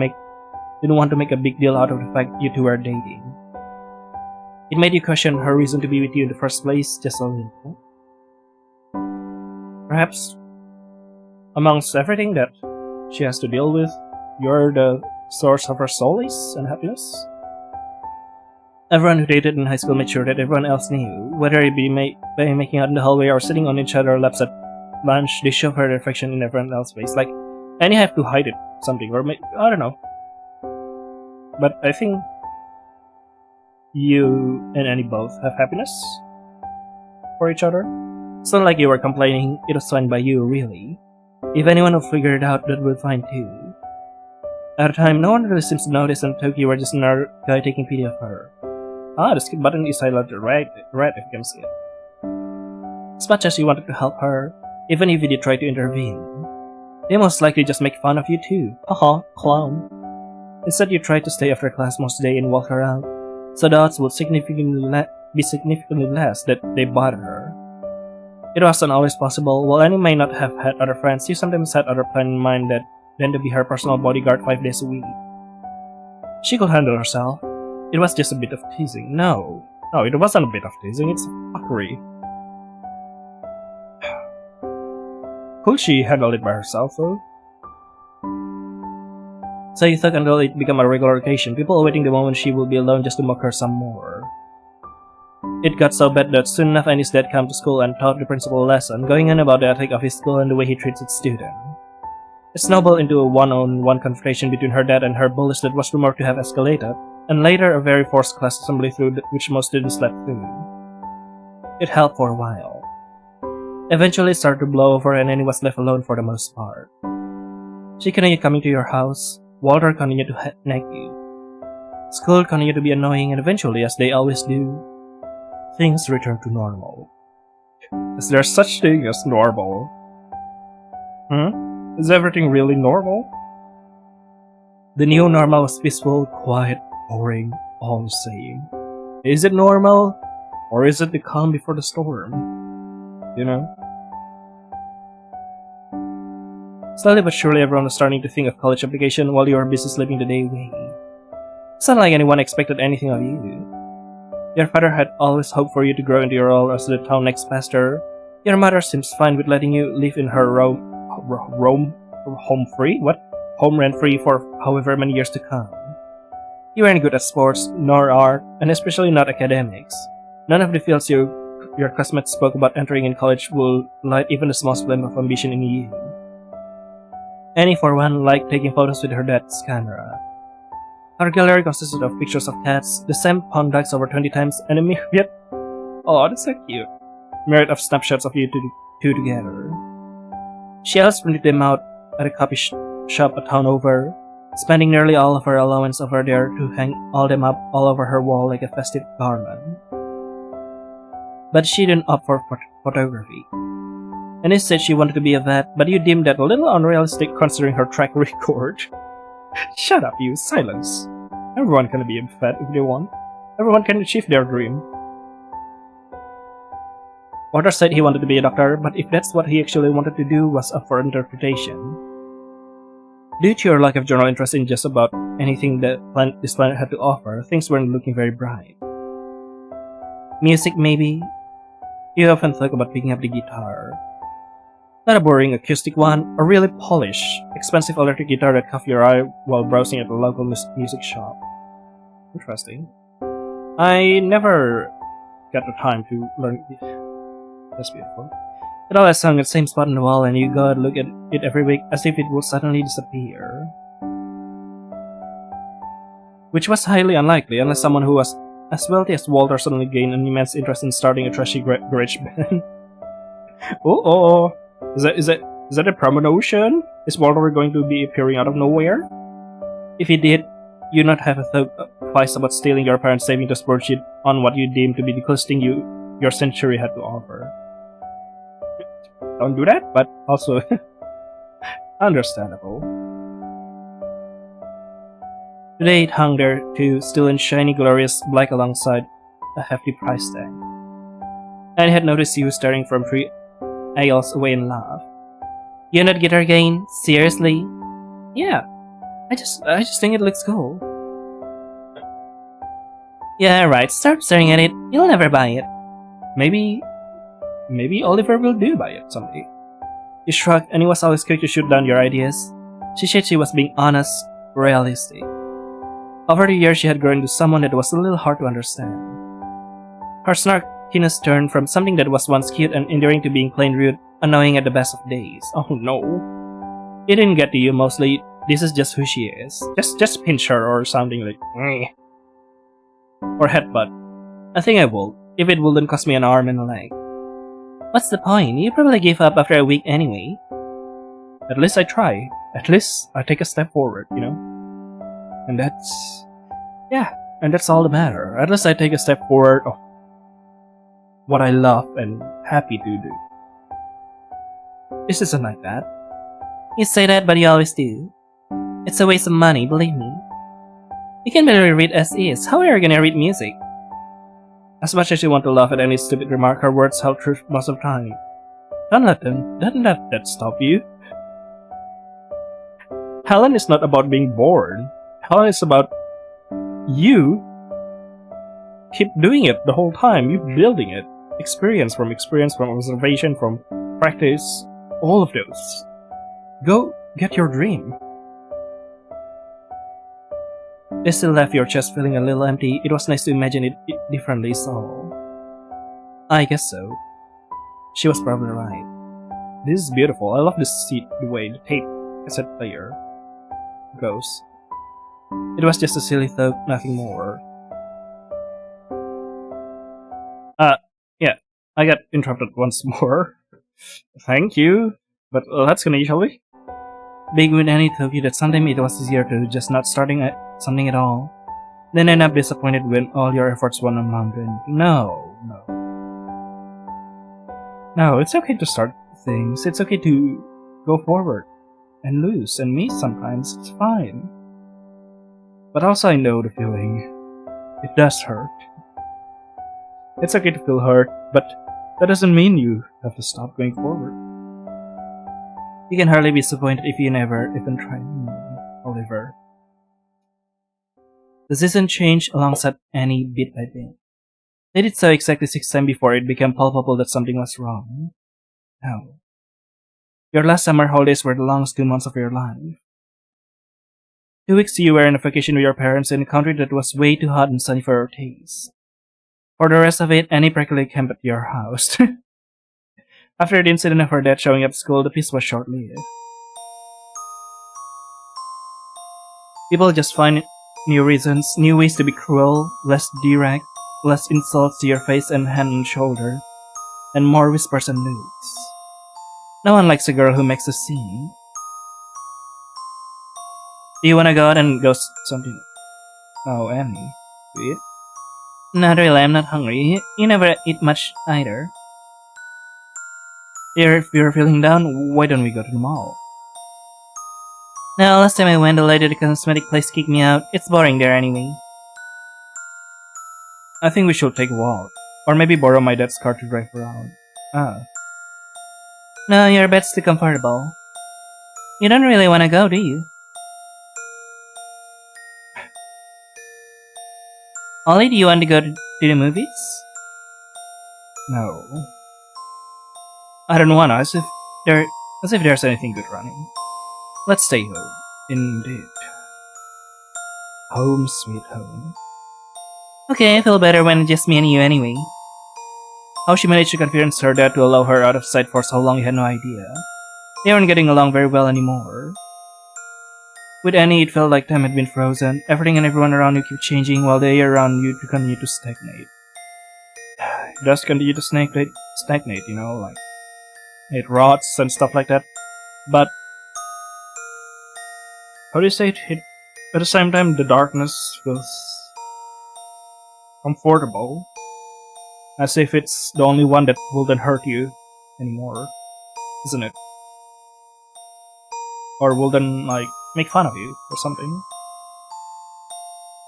want to make a big deal out of the fact you two were dating. It made you question her reason to be with you in the first place just a little. Perhaps, amongst everything that she has to deal with, you're the source of her solace and happiness? Everyone who dated in high school made sure that everyone else knew, whether it be by making out in the hallway or sitting on each other's laps at lunch, they show her their affection in everyone else's face. Like, and you have to hide it something, or I don't know. But I think you and Annie both have happiness for each other. It's not like you were complaining, it was fine by you, really. If anyone will figure it out, that will fine too. At the time, no one really seems to notice until you were just another guy taking pity of her. Ah, the skip button is highlighted red if you can see it. As much as you wanted to help her, even if you did try to intervene, they most likely just make fun of you too. Haha, clown. Instead, you tried to stay after class most day and walk her out, so the odds would be significantly less that they bother her. It wasn't always possible. While Annie may not have had other friends, you sometimes had other plans in mind than to be her personal bodyguard 5 days a week. She could handle herself. It was just a bit of teasing. No, it wasn't a bit of teasing, it's fuckery. Could she handle it by herself, though? So you thought until it became a regular occasion, people awaiting the moment she will be alone just to mock her some more. It got so bad that soon enough Annie's dad came to school and taught the principal a lesson, going on about the ethic of his school and the way he treats its students. It snowballed into a one-on-one confrontation between her dad and her bullies that was rumored to have escalated, and later a very forced class assembly through which most students slept through. It held for a while. Eventually it started to blow over and Annie was left alone for the most part. She continued coming to your house, Walter continued to nag you. School continued to be annoying, and eventually, as they always do, things returned to normal. Is there such thing as normal? Is everything really normal? The new normal was peaceful, quiet, boring, all the same. Is it normal? Or is it the calm before the storm? You know? Slowly but surely everyone was starting to think of college application while you were busy sleeping the day away. It's not like anyone expected anything of you. Your father had always hoped for you to grow into your role as the town next pastor. Your mother seems fine with letting you live in her home rent free for however many years to come. You weren't good at sports, nor art, and especially not academics. None of the fields your classmates spoke about entering in college will light even the smallest flame of ambition in you. Annie, for one, liked taking photos with her dad's camera. Her gallery consisted of pictures of cats, the same pond ducks over 20 times, and a myriad— oh, that's so cute— myriad of snapshots of you two together. She always printed them out at a copy shop a town over, spending nearly all of her allowance over there to hang all them up all over her wall like a festive garland. But she didn't opt for photography. Annie said she wanted to be a vet, but you deemed that a little unrealistic considering her track record. Shut up, you. Silence. Everyone can be a vet if they want. Everyone can achieve their dream. Walter said he wanted to be a doctor, but if that's what he actually wanted to do was up for interpretation. Due to your lack of general interest in just about anything that this planet had to offer, things weren't looking very bright. Music, maybe? You often thought about picking up the guitar. Not a boring acoustic one, a really polished, expensive electric guitar that caught your eye while browsing at a local music shop. Interesting. I never got the time to learn. That's beautiful. It always hung at the same spot on the wall, and you go and look at it every week as if it would suddenly disappear. Which was highly unlikely, unless someone who was as wealthy as Walter suddenly gained an immense interest in starting a trashy garage band. Oh. Is that a promotion? Is Walter going to be appearing out of nowhere? If he did, you'd not have a thought twice about stealing your parents' savings to splurge it on what you deemed to be the coolest thing your century had to offer. Don't do that, but also understandable. Today it hung there too, still in shiny, glorious black alongside a hefty price tag. And had noticed you staring from 3 aisles away and laughed. You not guitar again? Seriously? Yeah. I just think it looks cool. Yeah, right. Start staring at it. You'll never buy it. Maybe Oliver will do buy it someday. You shrugged, and he was always quick to shoot down your ideas. She said she was being honest, realistic. Over the years, she had grown into someone that was a little hard to understand. Her snarkiness turned from something that was once cute and endearing to being plain rude annoying at the best of days. Oh no. It didn't get to you mostly. This is just who she is. Just pinch her or something like "Meh." Or headbutt. I think I will, if it wouldn't cost me an arm and a leg. What's the point? You probably gave up after a week anyway. At least I try. At least I take a step forward, you know? And that's... yeah, and that's all that matters. At least I take a step forward of what I love and happy to do. This isn't like that. You say that, but you always do. It's a waste of money, believe me. You can barely read as is. How are you gonna read music? As much as you want to laugh at any stupid remark, her words held truth most of the time. Don't let that stop you. Helen is not about being bored. Helen is about you. Keep doing it the whole time. You building it. Experience, from observation, from practice. All of those. Go get your dream. They still left your chest feeling a little empty. It was nice to imagine it differently, so... I guess so. She was probably right. This is beautiful. I love this seat, the way the tape cassette player goes. It was just a silly thought, nothing more. Yeah. I got interrupted once more. Thank you. But let's continue, shall we? Big with any told you that sometimes it was easier to just not starting at something at all, then end up disappointed when all your efforts went amount to anything. No, it's okay to start things. It's okay to go forward and lose and miss sometimes. It's fine. But also I know the feeling. It does hurt. It's okay to feel hurt, but that doesn't mean you have to stop going forward. You can hardly be disappointed if you never even try. Oliver. The season changed alongside Annie bit by bit. They did so exactly 6 times before it became palpable that something was wrong. No. Your last summer holidays were the longest 2 months of your life. 2 weeks you were on a vacation with your parents in a country that was way too hot and sunny for your taste. For the rest of it, Annie practically camped at your house. After the incident of her dad showing up at school, the peace was short-lived. People just find new reasons, new ways to be cruel, less direct, less insults to your face and hand and shoulder, and more whispers and looks. No one likes a girl who makes a scene. Do you wanna go out and go something? Oh, Annie. Do you? Not really, I'm not hungry. You never eat much either. If you're feeling down, why don't we go to the mall? No, last time I went, the lady at the cosmetic place kicked me out. It's boring there anyway. I think we should take a walk. Or maybe borrow my dad's car to drive around. No, your bed's too comfortable. You don't really want to go, do you? Ollie, do you want to go to the movies? No. I don't want to, as if there's anything good running. Let's stay home. Indeed. Home sweet home. Okay, I feel better when it's just me and you anyway. How she managed to convince her dad to allow her out of sight for so long, you had no idea. They weren't getting along very well anymore. With Annie, it felt like time had been frozen. Everything and everyone around you keep changing while they around you to continue to stagnate. It does continue to stagnate, you know, like it rots and stuff like that. But how do you say it? At the same time, the darkness feels comfortable, as if it's the only one that wouldn't hurt you anymore, isn't it? Or wouldn't, like, make fun of you or something.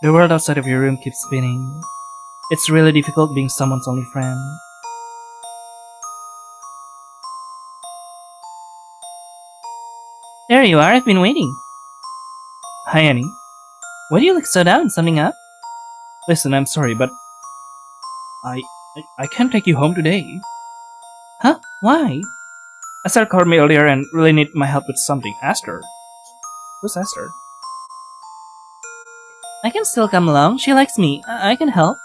The world outside of your room keeps spinning. It's really difficult being someone's only friend. There you are, I've been waiting. Hi, Annie. Why do you look so down? Something up? Listen, I'm sorry, but I can't take you home today. Huh? Why? Esther called me earlier and really need my help with something. Esther? Who's Esther? I can still come along. She likes me. I can help.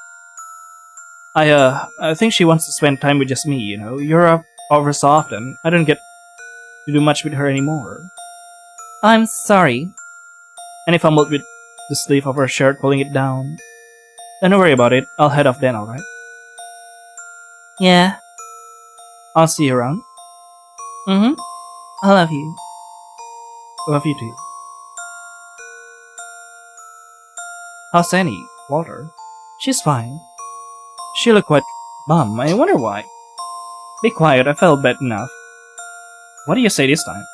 I think she wants to spend time with just me, you know. You're a over so often, I don't get to do much with her anymore. I'm sorry. And he fumbled with the sleeve of her shirt, pulling it down. Don't worry about it. I'll head off then, alright? Yeah. I'll see you around. Mm-hmm. I love you. Love you too. How's Annie, Walter? She's fine. She looked quite bummed. I wonder why. Be quiet, I felt bad enough. What do you say this time?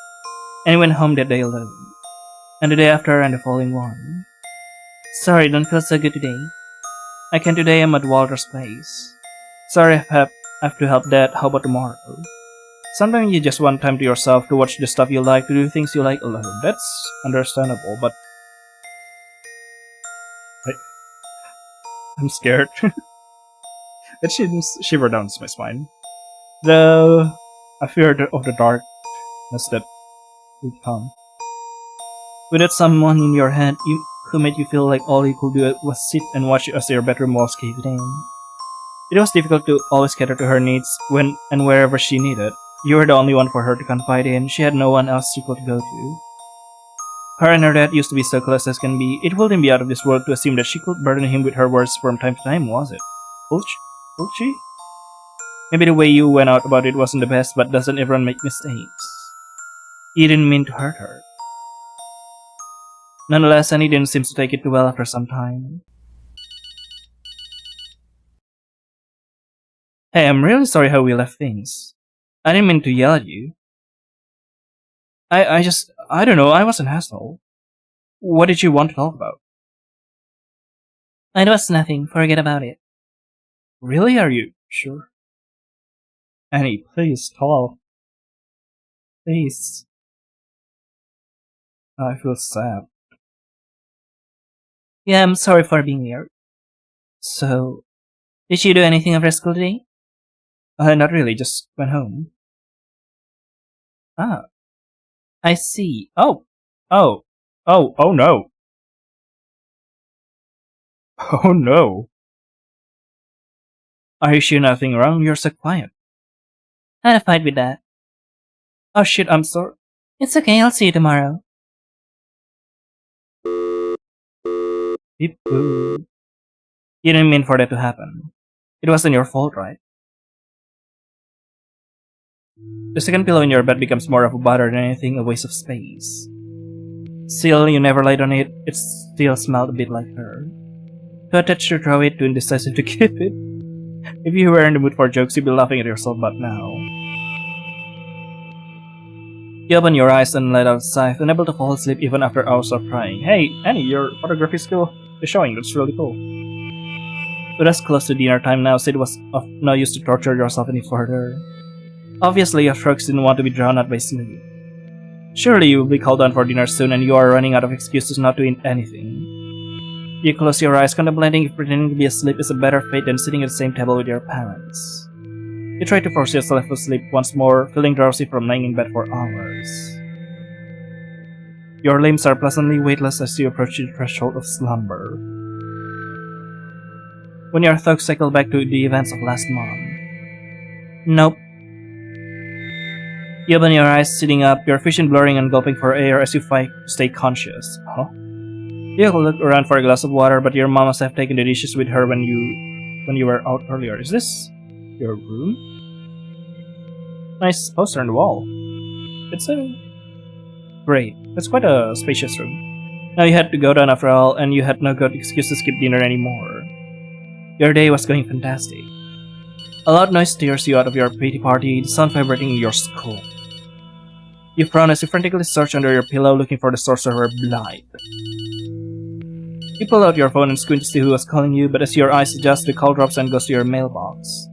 And he went home that day alone. And the day after and the following one. Sorry, don't feel so good today. I can't today, I'm at Walter's place. Sorry, I have to help Dad. How about tomorrow? Sometimes you just want time to yourself, to watch the stuff you like, to do things you like alone. That's understandable, but I'm scared. That shiver down my spine. I fear of the darkness that would come. Without someone in your head who made you feel like all you could do was sit and watch as your bedroom walls caved in. It was difficult to always cater to her needs when and wherever she needed. You were the only one for her to confide in. She had no one else she could go to. Her and her dad used to be so close as can be. It wouldn't be out of this world to assume that she could burden him with her words from time to time, was it? Could she? Maybe the way you went out about it wasn't the best, but doesn't everyone make mistakes? You didn't mean to hurt her. Nonetheless, Annie didn't seem to take it too well after some time. Hey, I'm really sorry how we left things. I didn't mean to yell at you. I don't know, I was an asshole. What did you want to talk about? It was nothing, forget about it. Really? Are you sure? Annie, please, hello. Please. I feel sad. Yeah, I'm sorry for being weird. So, did you do anything after school today? Not really, just went home. Ah, I see. Oh no. Oh no. Are you sure nothing wrong? You're so quiet. I had a fight with that. Oh shit, I'm sorry. It's okay, I'll see you tomorrow. Beep boo. You didn't mean for that to happen. It wasn't your fault, right? The second pillow in your bed becomes more of a bother than anything, a waste of space. Still, you never laid on it, it still smelled a bit like her. Too attached to throw it, too indecisive to keep it. If you were in the mood for jokes, you'd be laughing at yourself, but now. You open your eyes and let out a sigh, unable to fall asleep even after hours of trying. Hey, Annie, your photography skill is showing, that's really cool. It was close to dinner time now, so it was of no use to torture yourself any further. Obviously, your folks didn't want to be drowned out by sleep. Surely you will be called on for dinner soon and you are running out of excuses not to eat anything. You close your eyes, contemplating if pretending to be asleep is a better fate than sitting at the same table with your parents. You try to force yourself to sleep once more, feeling drowsy from lying in bed for hours. Your limbs are pleasantly weightless as you approach the threshold of slumber. When your thoughts cycle back to the events of last month. Nope. You open your eyes, sitting up, your vision blurring and gulping for air as you fight to stay conscious. Huh? You look around for a glass of water, but your mom must have taken the dishes with her when you were out earlier. Is this your room? Nice poster on the wall. It's great. It's quite a spacious room. Now you had to go down after all, and you had no good excuse to skip dinner anymore. Your day was going fantastic. A loud noise tears you out of your pity party, the sound vibrating in your skull. You frown as you frantically search under your pillow looking for the source of her blood. You pull out your phone and squint to see who was calling you, but as your eyes adjust, the call drops and goes to your mailbox.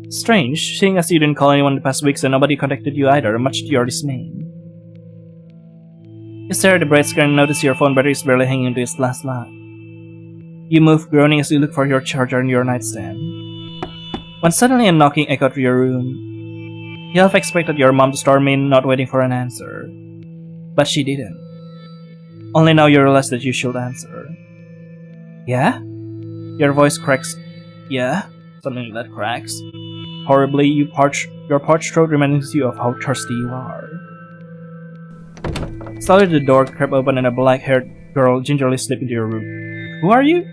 Strange, seeing as you didn't call anyone the past weeks and nobody contacted you either, much to your dismay. You stare at the bright screen and notice your phone battery is barely hanging into its last light. You move, groaning as you look for your charger in your nightstand. When suddenly a knocking echoed through your room. You half expected your mom to storm in, not waiting for an answer. But she didn't. Only now you realize that you should answer. Yeah? Your voice cracks. Yeah? Something that cracks. horribly. Your parched throat reminds you of how thirsty you are. Slowly the door crept open and a black-haired girl gingerly slipped into your room. Who are you?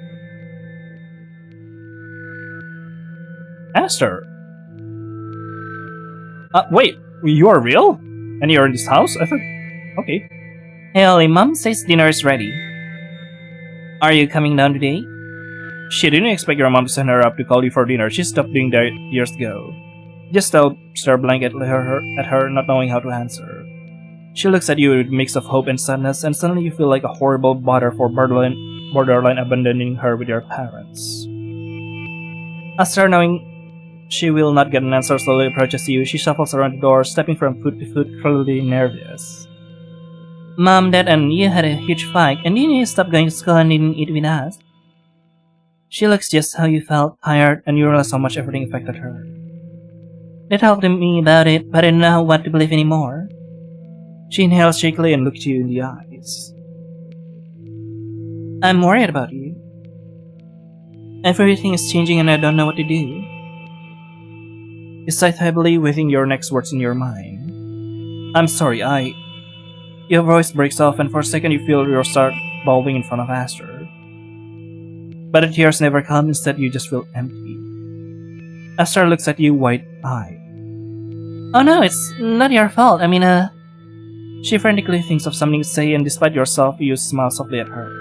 Esther. Wait, you are real? And you're in this house? I thought... Okay. Hey Ollie, Mom says dinner is ready. Are you coming down today? She didn't expect your mom to send her up to call you for dinner. She stopped doing that years ago. Just stare blank at her, not knowing how to answer. She looks at you with a mix of hope and sadness, and suddenly you feel like a horrible bother for borderline abandoning her with your parents. Esther, knowing she will not get an answer, slowly approaches you. She shuffles around the door, stepping from foot to foot, clearly nervous. Mom, Dad, and you had a huge fight, and you need to stop going to school and didn't eat with us. She looks just how you felt, tired, and you realize how much everything affected her. They talked to me about it, but I didn't know what to believe anymore. She inhales shakily and looks you in the eyes. I'm worried about you. Everything is changing and I don't know what to do. You sigh heavily, weighing your next words in your mind. I'm sorry, Your voice breaks off and for a second you feel your start bawling in front of Esther. But the tears never come, instead you just feel empty. Esther looks at you wide-eyed. Oh no, it's not your fault. She frantically thinks of something to say, and despite yourself, you smile softly at her.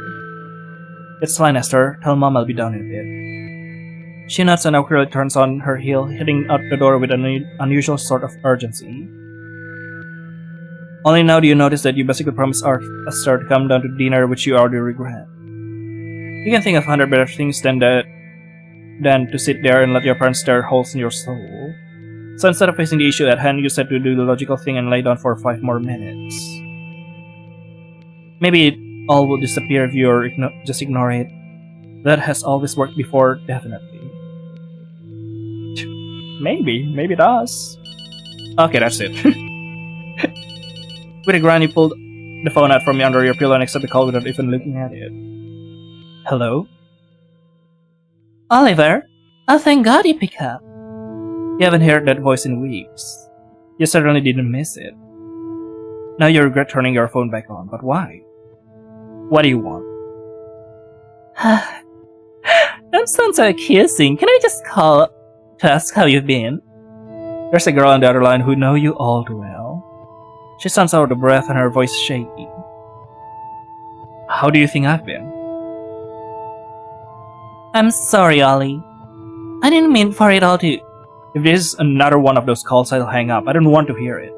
It's fine, Esther. Tell Mom I'll be down in a bit. She nods and awkwardly turns on her heel, heading out the door with an unusual sort of urgency. Only now do you notice that you basically promised Esther to come down to dinner, which you already regret. You can think of 100 better things than to sit there and let your parents stare holes in your soul. So instead of facing the issue at hand, you said to do the logical thing and lay down for 5 more minutes. Maybe it all will disappear if you just ignore it. That has always worked before, definitely. Maybe it does. Okay, that's it. With a grunt, you pulled the phone out from under your pillow and accepted the call without even looking at it. Hello? Oliver? Oh, thank God you picked up. You haven't heard that voice in weeks. You certainly didn't miss it. Now you regret turning your phone back on, but why? What do you want? Don't sound so accusing. Can I just call to ask how you've been? There's a girl on the other line who knows you all too well. She sounds out of breath and her voice is shaky. How do you think I've been? I'm sorry, Ollie. I didn't mean for it all to... If this is another one of those calls, I'll hang up. I don't want to hear it.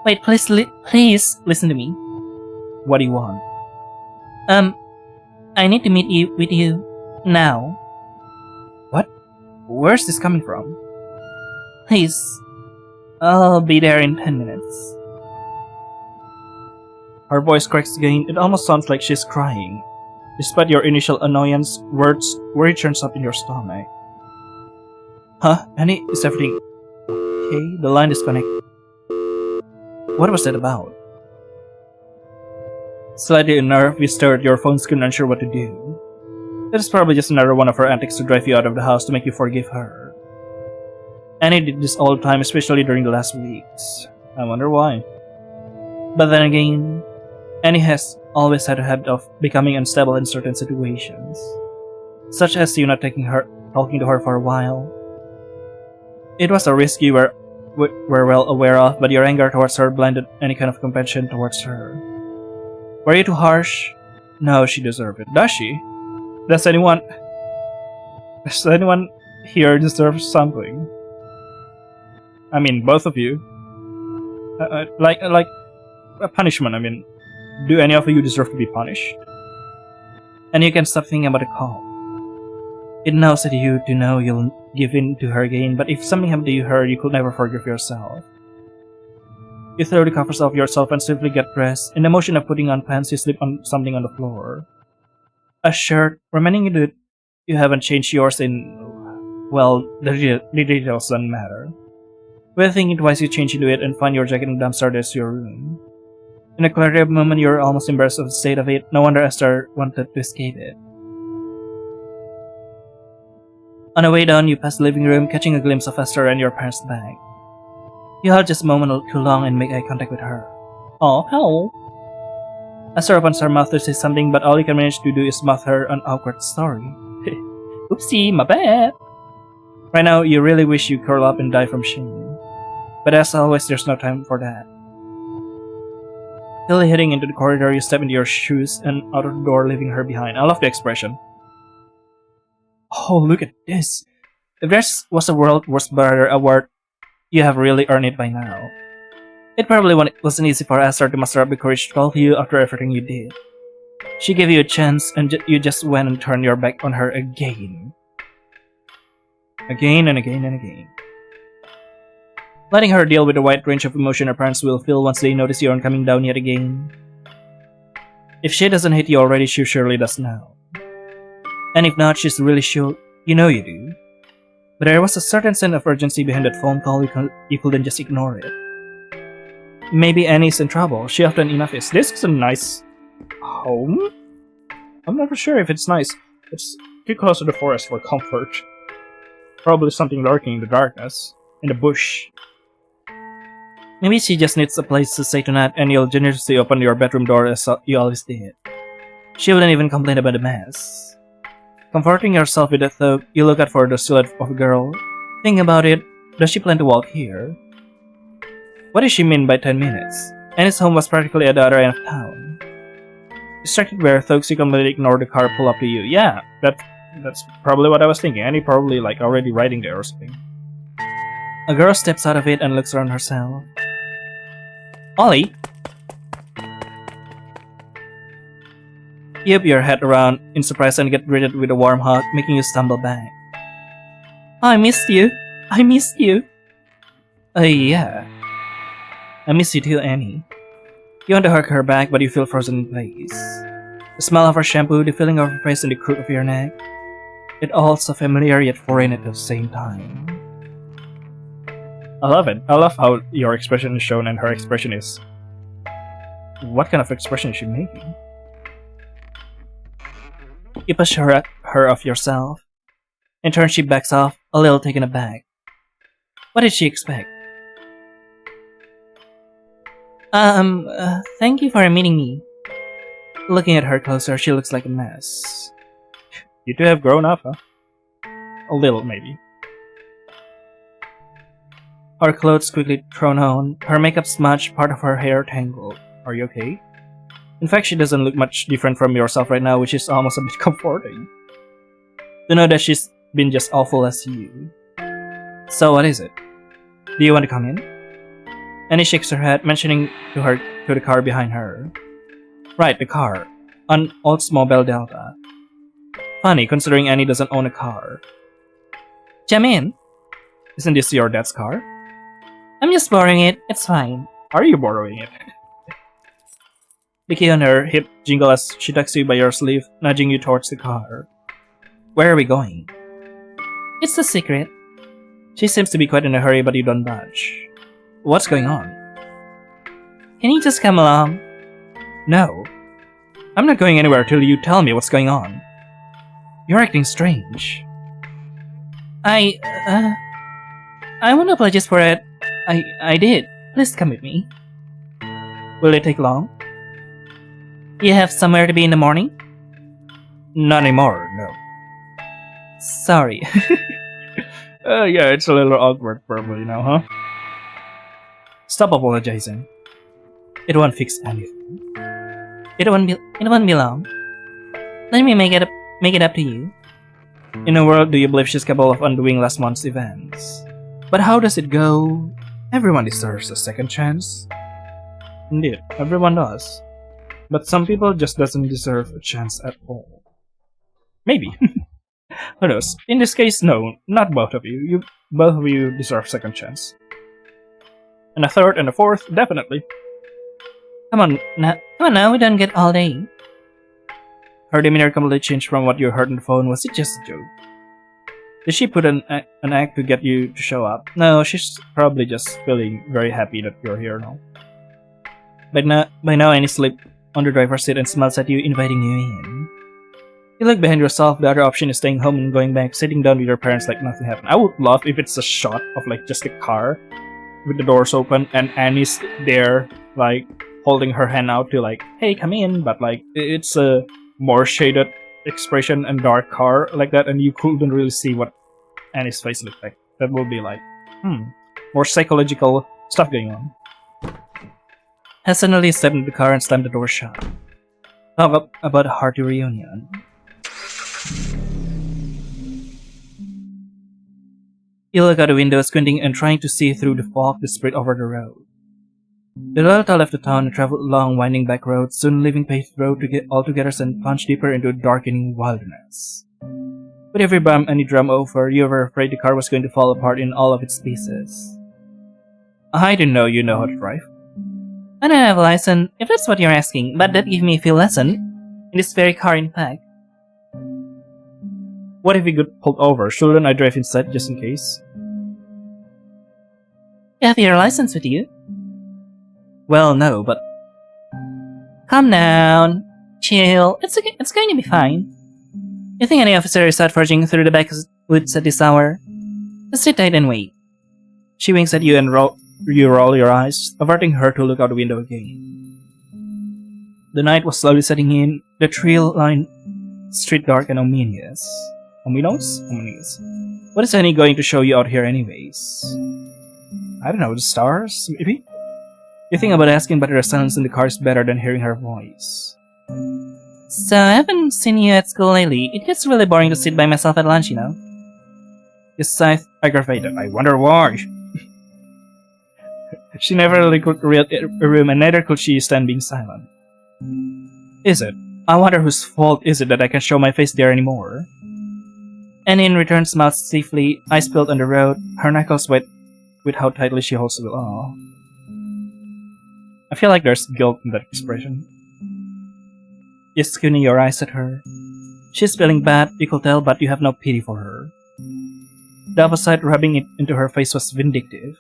Wait, please listen to me. What do you want? I need to meet with you now. What? Where's this coming from? Please. I'll be there in 10 minutes. Her voice cracks again. It almost sounds like she's crying. Despite your initial annoyance, worry turns up in your stomach. Huh? Annie, is everything okay? The line disconnected. What was that about? Slightly unnerved, you stare at your phone screen unsure what to do. That is probably just another one of her antics to drive you out of the house to make you forgive her. Annie did this all the time, especially during the last weeks. I wonder why. But then again, Annie has always had a habit of becoming unstable in certain situations, such as you not talking to her for a while. It was a risk you were well aware of, but your anger towards her blended any kind of compassion towards her. Were you too harsh? No, she deserved it. Does she? Does anyone here deserve something? I mean, both of you. Like a punishment. I mean, do any of you deserve to be punished? And you can stop thinking about the call. It knows that you do know you'll give in to her again, but if something happened to her, you could never forgive yourself. You throw the covers off yourself and simply get dressed. In the motion of putting on pants, you slip on something on the floor. A shirt, reminding you that you haven't changed yours in... well, the details don't matter. Without thinking twice, you change into it and find your jacket in the dumpster that's your room. In a clarity of moment, you're almost embarrassed of the state of it. No wonder Esther wanted to escape it. On the way down, you pass the living room, catching a glimpse of Esther and your parents' bag. You hold just a moment too long and make eye contact with her. Oh, hello. Esther opens her mouth to say something, but all you can manage to do is mouth her an awkward story. Oopsie, my bad. Right now, you really wish you curl up and die from shame. But as always, there's no time for that. Still heading into the corridor, you step into your shoes and out of the door, leaving her behind. I love the expression. Oh, look at this. If there was a World Worst Brother award, you have really earned it by now. It probably wasn't easy for Esther to muster up the courage to call you after everything you did. She gave you a chance and you just went and turned your back on her again. Again and again and again. Letting her deal with the wide range of emotion her parents will feel once they notice you aren't coming down yet again. If she doesn't hate you already, she surely does now. And if not, she's really sure you know you do. But there was a certain sense of urgency behind that phone call, you couldn't just ignore it. Maybe Annie's in trouble. She often enough is. This is a nice home? I'm never sure if it's nice. It's too close to the forest for comfort. Probably something lurking in the darkness. In the bush. Maybe she just needs a place to stay tonight and you'll generously open your bedroom door as you always did. She wouldn't even complain about the mess. Comforting yourself with that thought, you look out for the silhouette of a girl. Think about it. Does she plan to walk here? What does she mean by 10 minutes? Annie's home was practically at the other end of town. Distracted by her thoughts, you completely ignore the car pull up to you. Yeah, that's probably what I was thinking. Annie probably already riding there or something. A girl steps out of it and looks around herself. Ollie? You whip your head around in surprise and get greeted with a warm hug, making you stumble back. I missed you. I missed you. Yeah. I miss you too, Annie. You want to hug her back, but you feel frozen in place. The smell of her shampoo, the feeling of her face, and the crook of your neck. It all so familiar yet foreign at the same time. I love it. I love how your expression is shown and her expression is. What kind of expression is she making? You push her off yourself. In turn, she backs off, a little taken aback. What did she expect? Thank you for meeting me. Looking at her closer, she looks like a mess. You two have grown up, huh? A little, maybe. Her clothes quickly thrown on, her makeup smudged, part of her hair tangled. Are you okay? In fact, she doesn't look much different from yourself right now, which is almost a bit comforting. To know that she's been just awful as you. So what is it? Do you want to come in? Annie shakes her head, mentioning to the car behind her. Right, the car. An Oldsmobile Delta. Funny, considering Annie doesn't own a car. Jump in. Isn't this your dad's car? I'm just borrowing it. It's fine. Are you borrowing it? The key on her hip jingle as she tucks you by your sleeve, nudging you towards the car. Where are we going? It's a secret. She seems to be quite in a hurry, but you don't budge. What's going on? Can you just come along? No. I'm not going anywhere till you tell me what's going on. You're acting strange. I want to apologize for it. I did. Please come with me. Will it take long? You have somewhere to be in the morning? Not anymore, no. Sorry. Yeah, it's a little awkward probably now, huh? Stop apologizing. It won't fix anything. It won't be long. Let me make it up to you. In a world, do you believe she's capable of undoing last month's events? But how does it go? Everyone deserves a second chance. Indeed, everyone does. But some people just doesn't deserve a chance at all. Maybe. Who knows? In this case, no, not both of you. Both of you deserve second chance. And a third and a fourth, definitely. Come on now, we don't get all day. Her demeanor completely changed from what you heard on the phone. Was it just a joke? Did she put an act to get you to show up? No, she's probably just feeling very happy that you're here now. By now, Annie slipped on the driver's seat and smiles at you, inviting you in. You look behind yourself, the other option is staying home and going back, sitting down with your parents like nothing happened. I would love if it's a shot of like just the car with the doors open and Annie's there like holding her hand out to like, hey, come in, but like it's a more shaded expression and dark car like that, and you couldn't really see what Annie's face looked like. That will be like, more psychological stuff going on. I suddenly stepped into the car and slammed the door shut. Talk about a hearty reunion. You look out the window, squinting and trying to see through the fog that spread over the road. The Toyota left the town and traveled along winding back roads, soon leaving paved road to get altogether and plunge deeper into a darkening wilderness. With every bump and drum over, you were afraid the car was going to fall apart in all of its pieces. I didn't know you know how to drive. I don't have a license, if that's what you're asking, but that gave me a few lessons. In this very car, in fact. What if we got pulled over? Shouldn't I drive instead, just in case? You have your license with you? Well, no, but... Calm down. Chill. It's going to be fine. You think any officer is out foraging through the backwoods at this hour? Just sit tight and wait. She winks at you and you roll your eyes, averting her to look out the window again. The night was slowly setting in, the trail-lined street dark and ominous. Ominous? Ominous. What is Annie going to show you out here anyways? I don't know, the stars, maybe? You think about asking, but the silence in the car is better than hearing her voice. So, I haven't seen you at school lately. It gets really boring to sit by myself at lunch, you know? You sighed, aggravated. I wonder why. She never really could read a room, and neither could she stand being silent. Is it? I wonder whose fault is it that I can't show my face there anymore? Annie in return smiled stiffly, eyes spilled on the road, her knuckles wet with how tightly she holds the wheel. I feel like there's guilt in that expression. You squint your eyes at her. She's feeling bad, you could tell, but you have no pity for her. The opposite rubbing it into her face was vindictive.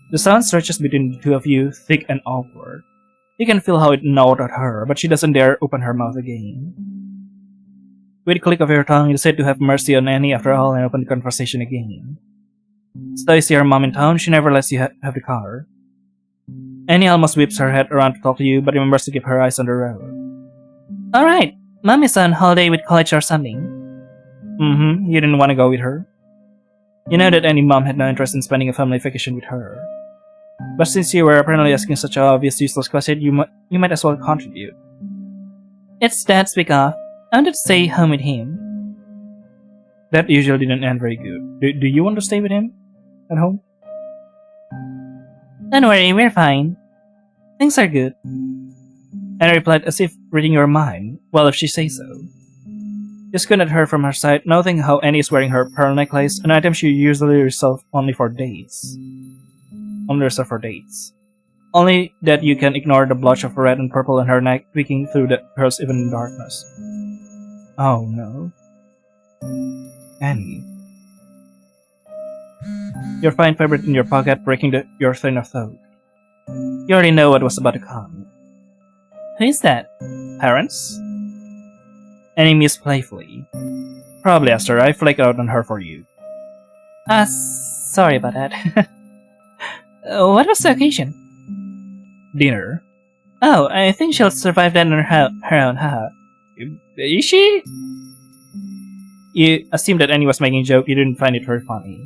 The sound stretches between the two of you, thick and awkward. You can feel how it gnawed at her, but she doesn't dare open her mouth again. With a click of your tongue, you decide to have mercy on Annie after all and open the conversation again. So you see her mom in town, she never lets you have the car. Annie almost whips her head around to talk to you, but remembers to keep her eyes on the road. Alright, Mom is on holiday with college or something. You didn't want to go with her. You know that Annie's mom had no interest in spending a family vacation with her. But since you were apparently asking such an obvious useless question, you might as well contribute. It's Dad's week off. I wanted to stay home with him. That usually didn't end very good. Do you want to stay with him? At home? Don't worry, we're fine. Things are good. Annie replied as if reading your mind. Well, if she says so. You squint at her from her side, noting how Annie is wearing her pearl necklace, an item she usually reserves only for dates. Only that you can ignore the blotch of red and purple on her neck, tweaking through the pearls even in darkness. Oh no. Annie. Your fine favorite in your pocket, breaking your train of thought. You already know what was about to come. Who is that? Parents? Annie mused playfully. Probably Esther, I flaked out on her for you. Sorry about that. What was the occasion? Dinner. Oh, I think she'll survive that on her own, haha. Is she? You assumed that Annie was making a joke, you didn't find it very funny.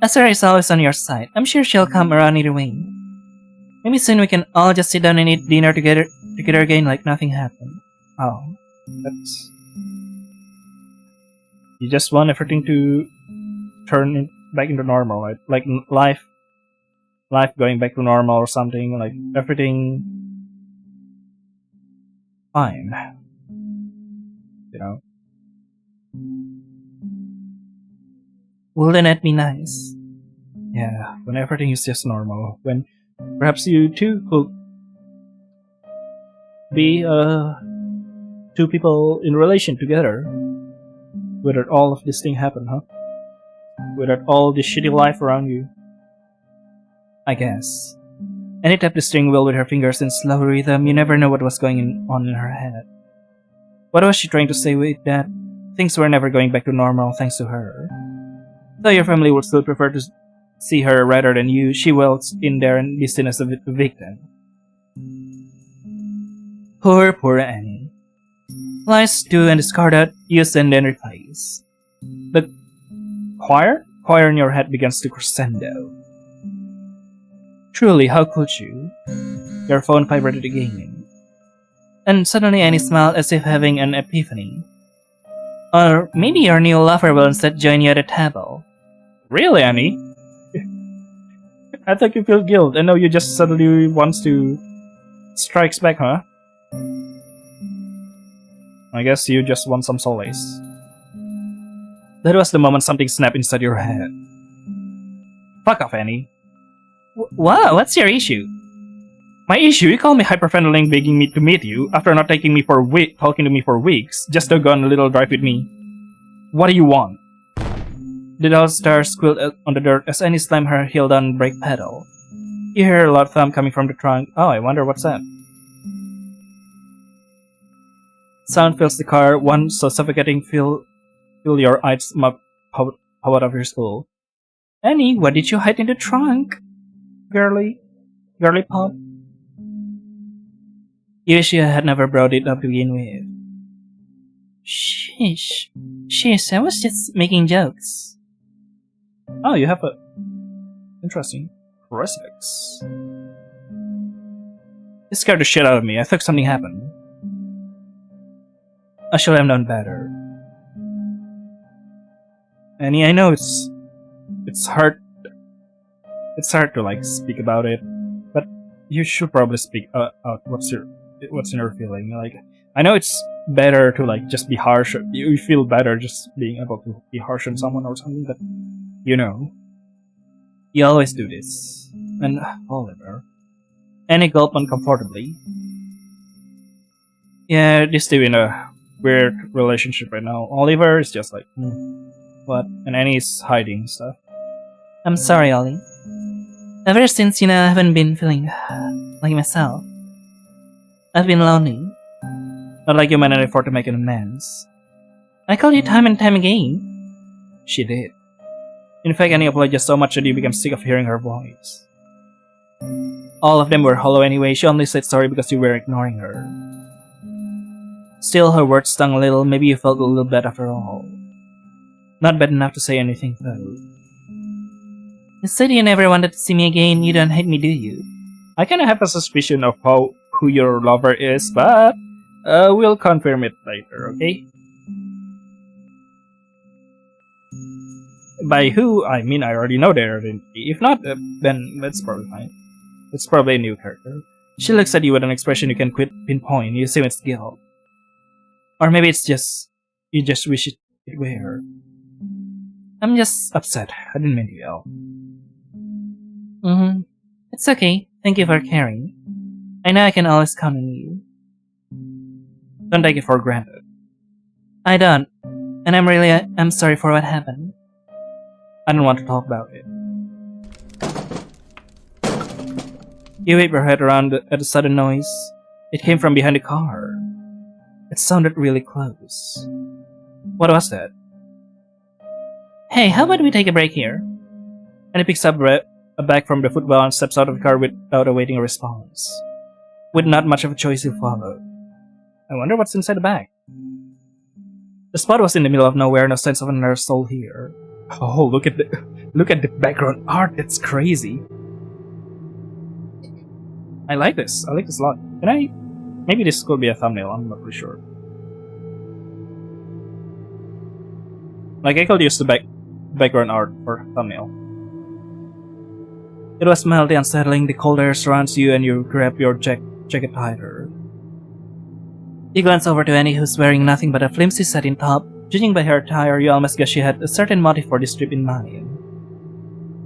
Esther is always on your side. I'm sure she'll come around either way. Maybe soon we can all just sit down and eat dinner together again like nothing happened. Oh, that's... You just want everything to turn back into normal, right? Like life going back to normal or something, like everything fine. You know? Wouldn't that be nice? Yeah, when everything is just normal. When perhaps you two could be two people in relation together. Without all of this thing happen, huh? Without all this shitty life around you. I guess. Annie tapped the steering wheel with her fingers in slow rhythm. You never know what was going on in her head. What was she trying to say with that? Things were never going back to normal thanks to her. Though your family would still prefer to see her rather than you, she welts in there and be seen as a victim. Poor Annie. Lies do and discarded, used and then replaced. The choir in your head begins to crescendo. Truly, how could you? Your phone vibrated again. And suddenly Annie smiled as if having an epiphany. Or maybe your new lover will instead join you at the table. Really, Annie? I thought you feel guilt, and now you just suddenly wants to strikes back, huh? I guess you just want some solace. That was the moment something snapped inside your head. Fuck off, Annie. What? What's your issue? My issue? You call me hyperventilating begging me to meet you after not talking to me for weeks just to go on a little drive with me. What do you want? The doll star squealed on the dirt as Annie slammed her heel down the brake pedal. You hear a loud thump coming from the trunk. Oh, I wonder what's that. Sound fills the car, one so suffocating feel your eyes pop out of your skull. Annie, what did you hide in the trunk? Girly pop. You wish you had never brought it up to begin with. Sheesh, I was just making jokes. Oh, you have a interesting crucifix. It scared the shit out of me. I thought something happened. I should have known better. Annie, I know it's hard. It's hard to like speak about it, but you should probably speak out. What's in your feeling? Like, I know it's better to like just be harsh. You feel better just being able to be harsh on someone or something, but you know, you always do this. And Oliver, Annie gulped uncomfortably. Yeah, these two in a weird relationship right now. Oliver is just like, what? And Annie's hiding stuff. I'm sorry, Ollie. Ever since, I haven't been feeling like myself. I've been lonely. Not like you made an effort to make an amends. I called you time and time again. She did. In fact, Annie apologized so much that you became sick of hearing her voice. All of them were hollow anyway. She only said sorry because you were ignoring her. Still, her words stung a little. Maybe you felt a little bad after all. Not bad enough to say anything, though. You said you never wanted to see me again. You don't hate me, do you? I kind of have a suspicion of who your lover is, but we'll confirm it later, okay? By who, I mean I already know their identity. If not, then that's probably fine. It's probably a new character. She looks at you with an expression you can pinpoint. You assume it's guilt. Or maybe it's just, you just wish it were her. I'm just upset. I didn't mean to yell. It's okay. Thank you for caring. I know I can always count on you. Don't take it for granted. I don't. And I'm sorry for what happened. I don't want to talk about it. You whip your head around at a sudden noise. It came from behind the car. It sounded really close. What was that? Hey, how about we take a break here? And he picks up a bag from the footwell and steps out of the car without awaiting a response. With not much of a choice, he followed. I wonder what's inside the bag. The spot was in the middle of nowhere, no sense of another soul here. Oh, look at the background art. It's crazy. I like this. I like this a lot. Can I? Maybe this could be a thumbnail. I'm not really sure. Like I could use the background art for thumbnail. It was mildly unsettling. The cold air surrounds you, and you grab your jacket tighter. You glance over to Annie, who's wearing nothing but a flimsy satin top. Judging by her attire, you almost guess she had a certain motive for this trip in mind.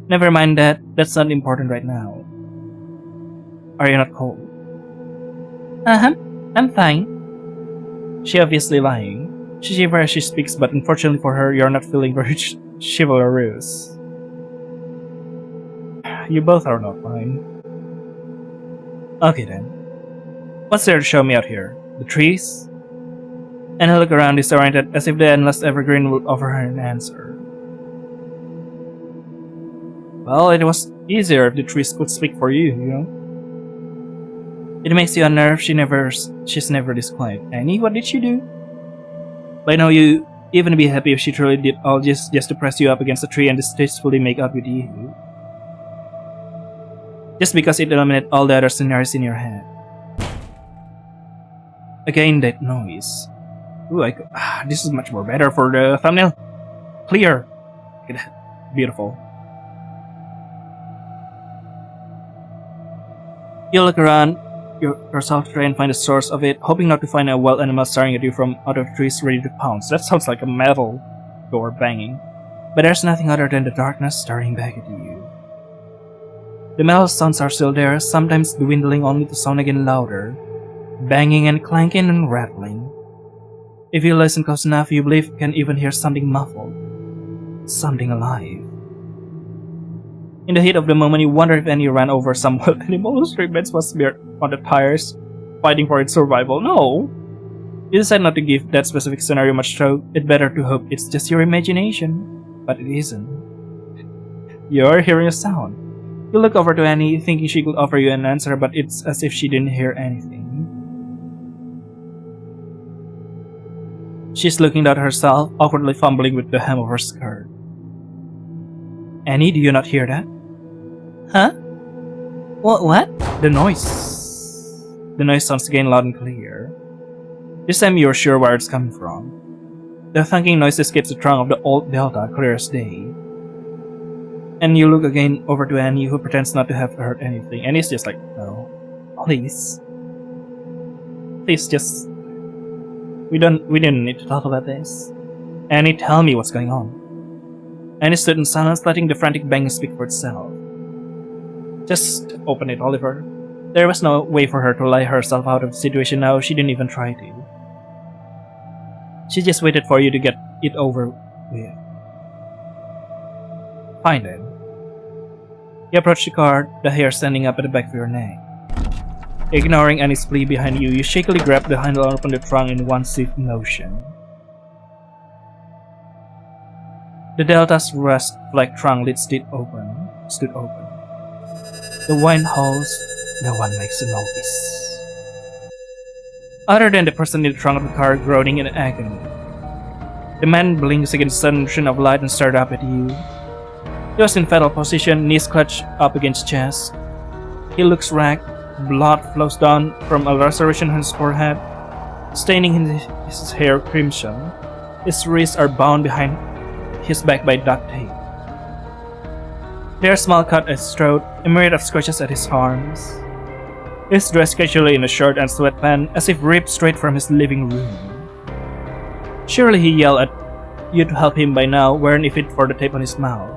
Never mind that. That's not important right now. Are you not cold? I'm fine. She obviously lying. She shivers as she speaks, but unfortunately for her, you're not feeling very chivalrous. You both are not fine. Okay then. What's there to show me out here? The trees? And he looked around disoriented, as if the endless evergreen would offer her an answer. Well, it was easier if the trees could speak for you, you know? It makes you unnerved. She's never this quiet. Annie, what did she do? By now you even be happy if she truly did all just to press you up against a tree and distastefully make out with you. Just because it eliminated all the other scenarios in your head. Again, that noise. Ooh, this is much more better for the thumbnail. Clear. Beautiful. You look around yourself to try and find the source of it, hoping not to find a wild animal staring at you from out of the trees ready to pounce. That sounds like a metal door banging. But there's nothing other than the darkness staring back at you. The metal sounds are still there, sometimes dwindling only to sound again louder, banging and clanking and rattling. If you listen close enough, you believe you can even hear something muffled, something alive. In the heat of the moment, you wonder if Annie ran over some wild animal whose remains was smeared on the tires, fighting for its survival. No! You decide not to give that specific scenario much thought. It's better to hope it's just your imagination. But it isn't. You're hearing a sound. You look over to Annie, thinking she could offer you an answer, but it's as if she didn't hear anything. She's looking at herself, awkwardly fumbling with the hem of her skirt. Annie, do you not hear that? Huh? What? The noise. The noise sounds again loud and clear. This time you're sure where it's coming from. The thunking noise escapes the trunk of the old delta, clear as day. And you look again over to Annie, who pretends not to have heard anything. Annie's just like, no. Please. Please just... We didn't need to talk about this. Annie, tell me what's going on. Annie stood in silence, letting the frantic banging speak for itself. Just open it, Oliver. There was no way for her to lie herself out of the situation now. She didn't even try to. She just waited for you to get it over with. Fine then. You approach the car, the hair standing up at the back of your neck. Ignoring Annie's plea behind you, you shakily grab the handle and open the trunk in one swift motion. The Delta's rust-like trunk stood open. The wine halls, no one makes a noise. Other than the person in the trunk of the car groaning in agony. The man blinks against the sudden motion of light and stared up at you. He was in fetal position, knees clutched up against chest. He looks ragged, blood flows down from a laceration on his forehead, staining his hair crimson. His wrists are bound behind his back by duct tape. There are small cuts at his throat, a myriad of scratches at his arms. He's dressed casually in a shirt and sweatpants, as if ripped straight from his living room. Surely he yelled at you to help him by now, weren't if it for the tape on his mouth.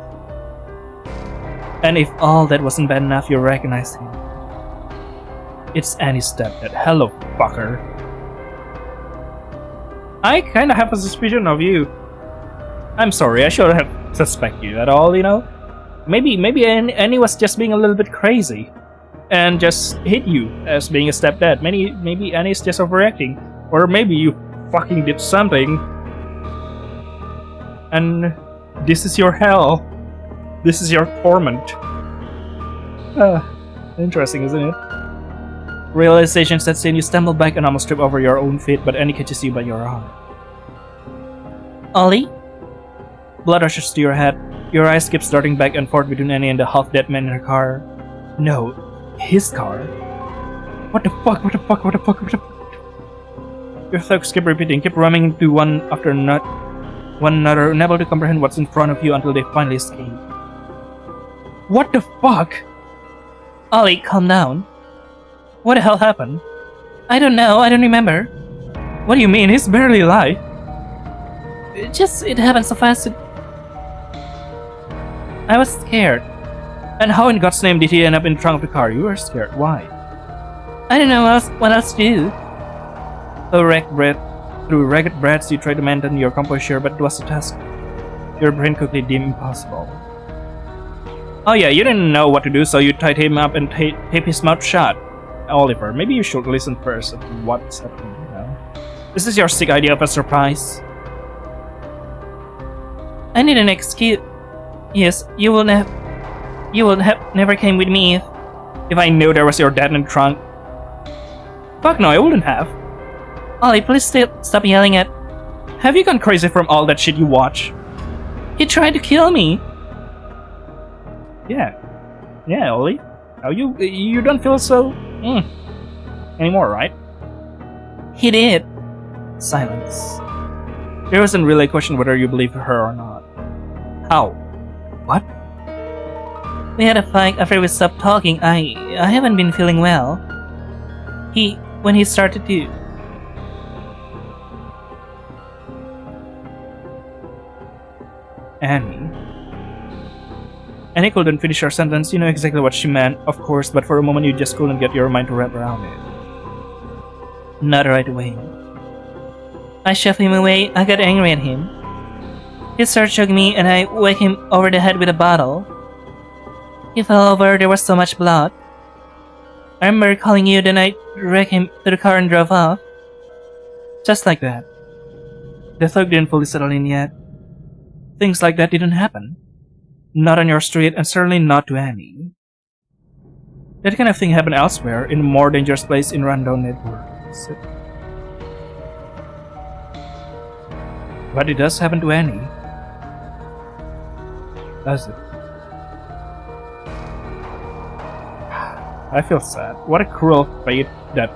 And if all that wasn't bad enough, you recognize him. It's Annie's stepdad. Hello, fucker. I kinda have a suspicion of you. I'm sorry, I shouldn't have suspected you at all, you know? Maybe Annie was just being a little bit crazy and just hit you as being a stepdad. Maybe Annie's just overreacting. Or maybe you fucking did something. And this is your hell. This is your torment. Interesting, isn't it? Realization sets in, you stumble back and almost trip over your own feet, but Annie catches you by your arm. Ollie? Blood rushes to your head. Your eyes keep darting back and forth between Annie and the half-dead man in her car. No, his car. What the fuck? Your thoughts keep repeating, keep running into one after one another, unable to comprehend what's in front of you until they finally escape. What the fuck? Ollie, calm down. What the hell happened? I don't know, I don't remember. What do you mean? He's barely alive. It happened so fast. I was scared. And how in God's name did he end up in the trunk of the car? You were scared. Why? I don't know what else to do. Through ragged breaths, you tried to maintain your composure, but it was a task your brain quickly deemed impossible. Oh yeah, you didn't know what to do, so you tied him up and taped his mouth shut. Oliver, maybe you should listen first to what's happening now. This is your sick idea of a surprise. I need an excuse. Yes, you will have never came with me if I knew there was your dad in the trunk. Fuck no, I wouldn't have. Ollie, please stop yelling at. Have you gone crazy from all that shit you watch? He tried to kill me. Yeah, Ollie. Now you don't feel so anymore, right? He did. Silence. There wasn't really a question whether you believe her or not. How? What? We had a fight after we stopped talking. I haven't been feeling well. When he started to. Annie couldn't finish her sentence. You know exactly what she meant, of course, but for a moment you just couldn't get your mind to wrap around it. Not right away. I shoved him away. I got angry at him. He started choking me and I whacked him over the head with a bottle. He fell over. There was so much blood. I remember calling you, then I dragged him to the car and drove off. Just like that. The thug didn't fully settle in yet. Things like that didn't happen. Not on your street, and certainly not to Annie. That kind of thing happened elsewhere, in a more dangerous place in rundown neighborhoods. But it does happen to Annie. Does it? I feel sad. What a cruel fate that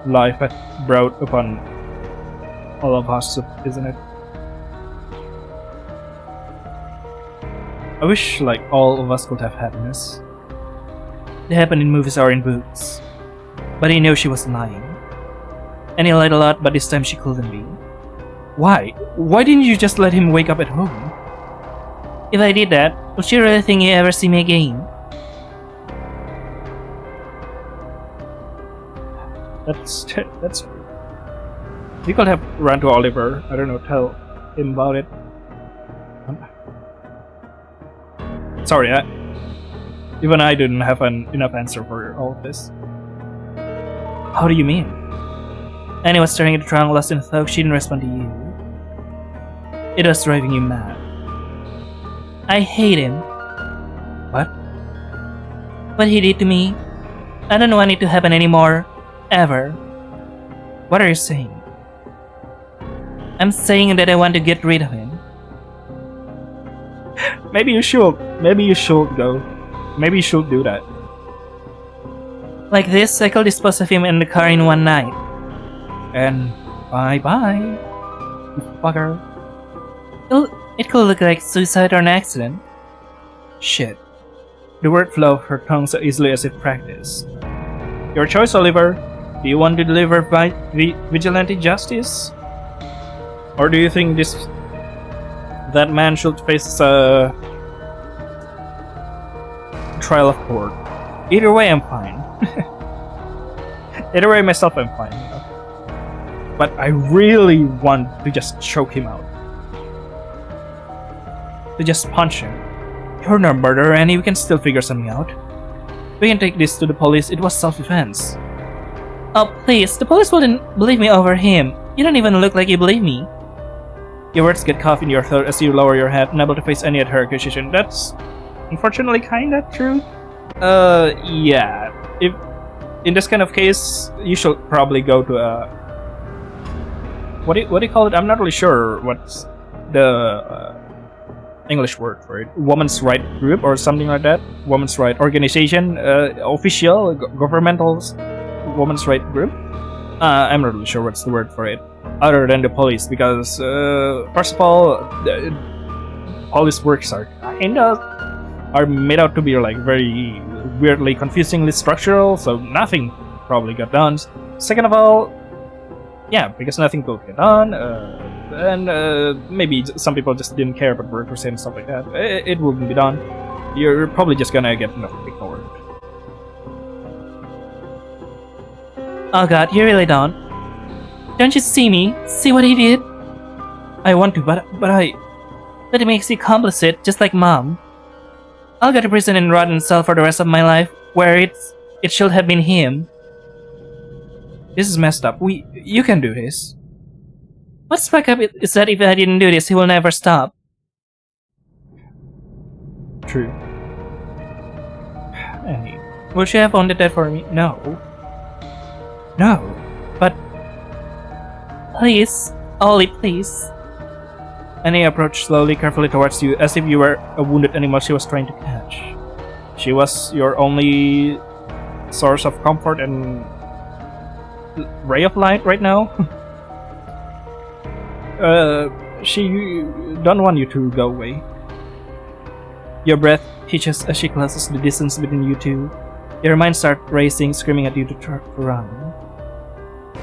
life had brought upon all of us, isn't it? I wish, like, all of us could have happiness. They happen in movies or in books. But he knew she was lying. And he lied a lot, but this time she couldn't be. Why? Why didn't you just let him wake up at home? If I did that, would she really think he'd ever see me again? That's true. You could have run to Oliver. I don't know, tell him about it. Sorry, even I didn't have enough answer for all of this. How do you mean? Annie was staring at the trunk, lost in thought. She didn't respond to you. It was driving you mad. I hate him. What? What he did to me. I don't want it to happen anymore. Ever. What are you saying? I'm saying that I want to get rid of him. Maybe you should. Maybe you should go. Maybe you should do that. Like this, I could dispose of him in the car in one night. And bye-bye, you fucker. It could look like suicide or an accident. Shit. The word flow of her tongue so easily as if practiced. Your choice, Oliver. Do you want to deliver vigilante justice? Or do you think that man should face a trial of court? Either way, I'm fine. Either way, myself, I'm fine. You know? But I really want to just choke him out. To just punch him. You're no murderer, Annie. We can still figure something out. We can take this to the police. It was self-defense. Oh, please. The police wouldn't believe me over him. You don't even look like you believe me. Your words get caught in your throat as you lower your head, unable to face any at her accusation. That's unfortunately kinda true. Yeah. If in this kind of case, you should probably go to a what do you call it? I'm not really sure what's the English word for it. Women's right group or something like that. Women's right organization, official, governmental women's right group. I'm not really sure what's the word for it, other than the police, because first of all, the police works are made out to be like very weirdly, confusingly structural, so nothing probably got done. Second of all, yeah, because nothing could get done, and maybe some people just didn't care about workers and stuff like that. It wouldn't be done. You're probably just gonna get ignored. Oh god, you really don't. Don't you see me? See what he did? I want to, but it makes you complicit, just like Mom. I'll go to prison and rot in cell for the rest of my life, where it should have been him. This is messed up. You can do this. What's fucked up is that if I didn't do this, he will never stop. True. Annie, will she have wanted that for me? No. No. But... Please. Ollie, please. Annie approached slowly, carefully towards you, as if you were a wounded animal she was trying to catch. She was your only source of comfort and ray of light right now. She don't want you to go away. Your breath hitches as she closes the distance between you two. Your mind starts racing, screaming at you to run.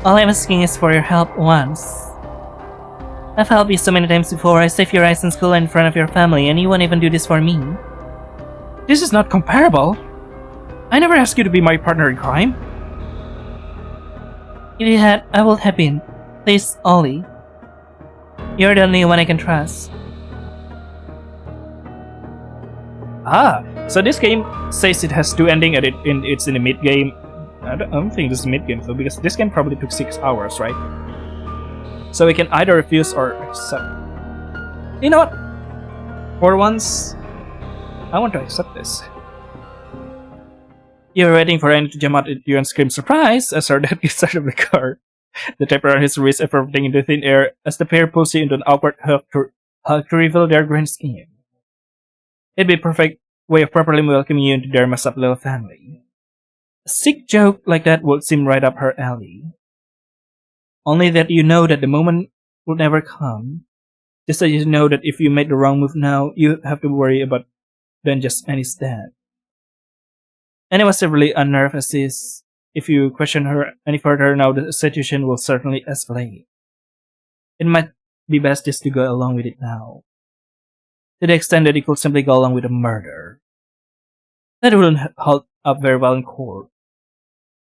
All I'm asking is for your help once. I've helped you so many times before. I saved your eyes in school and in front of your family, and you won't even do this for me. This is not comparable. I never asked you to be my partner in crime. If you had, I would have been. Please, Ollie. You're the only one I can trust. Ah, so this game says it has two endings and it's in the mid game. I don't think this is mid game though, because this game probably took 6 hours, right? So we can either refuse or accept. You know what? For once, I want to accept this. You're waiting for Annie to jump out at you and scream surprise as her dad gets out of the car. The tape around his wrist efforting into thin air as the pair pulls you into an awkward hug to reveal their grand scheme. It'd be a perfect way of properly welcoming you into their messed up little family. A sick joke like that would seem right up her alley. Only that you know that the moment will never come. Just so you know that if you make the wrong move now, you have to worry about then just Annie's dad. Annie was severely unnerved as this. If you question her any further now, the situation will certainly escalate. It might be best just to go along with it now. To the extent that you could simply go along with a murder. That wouldn't hold up very well in court.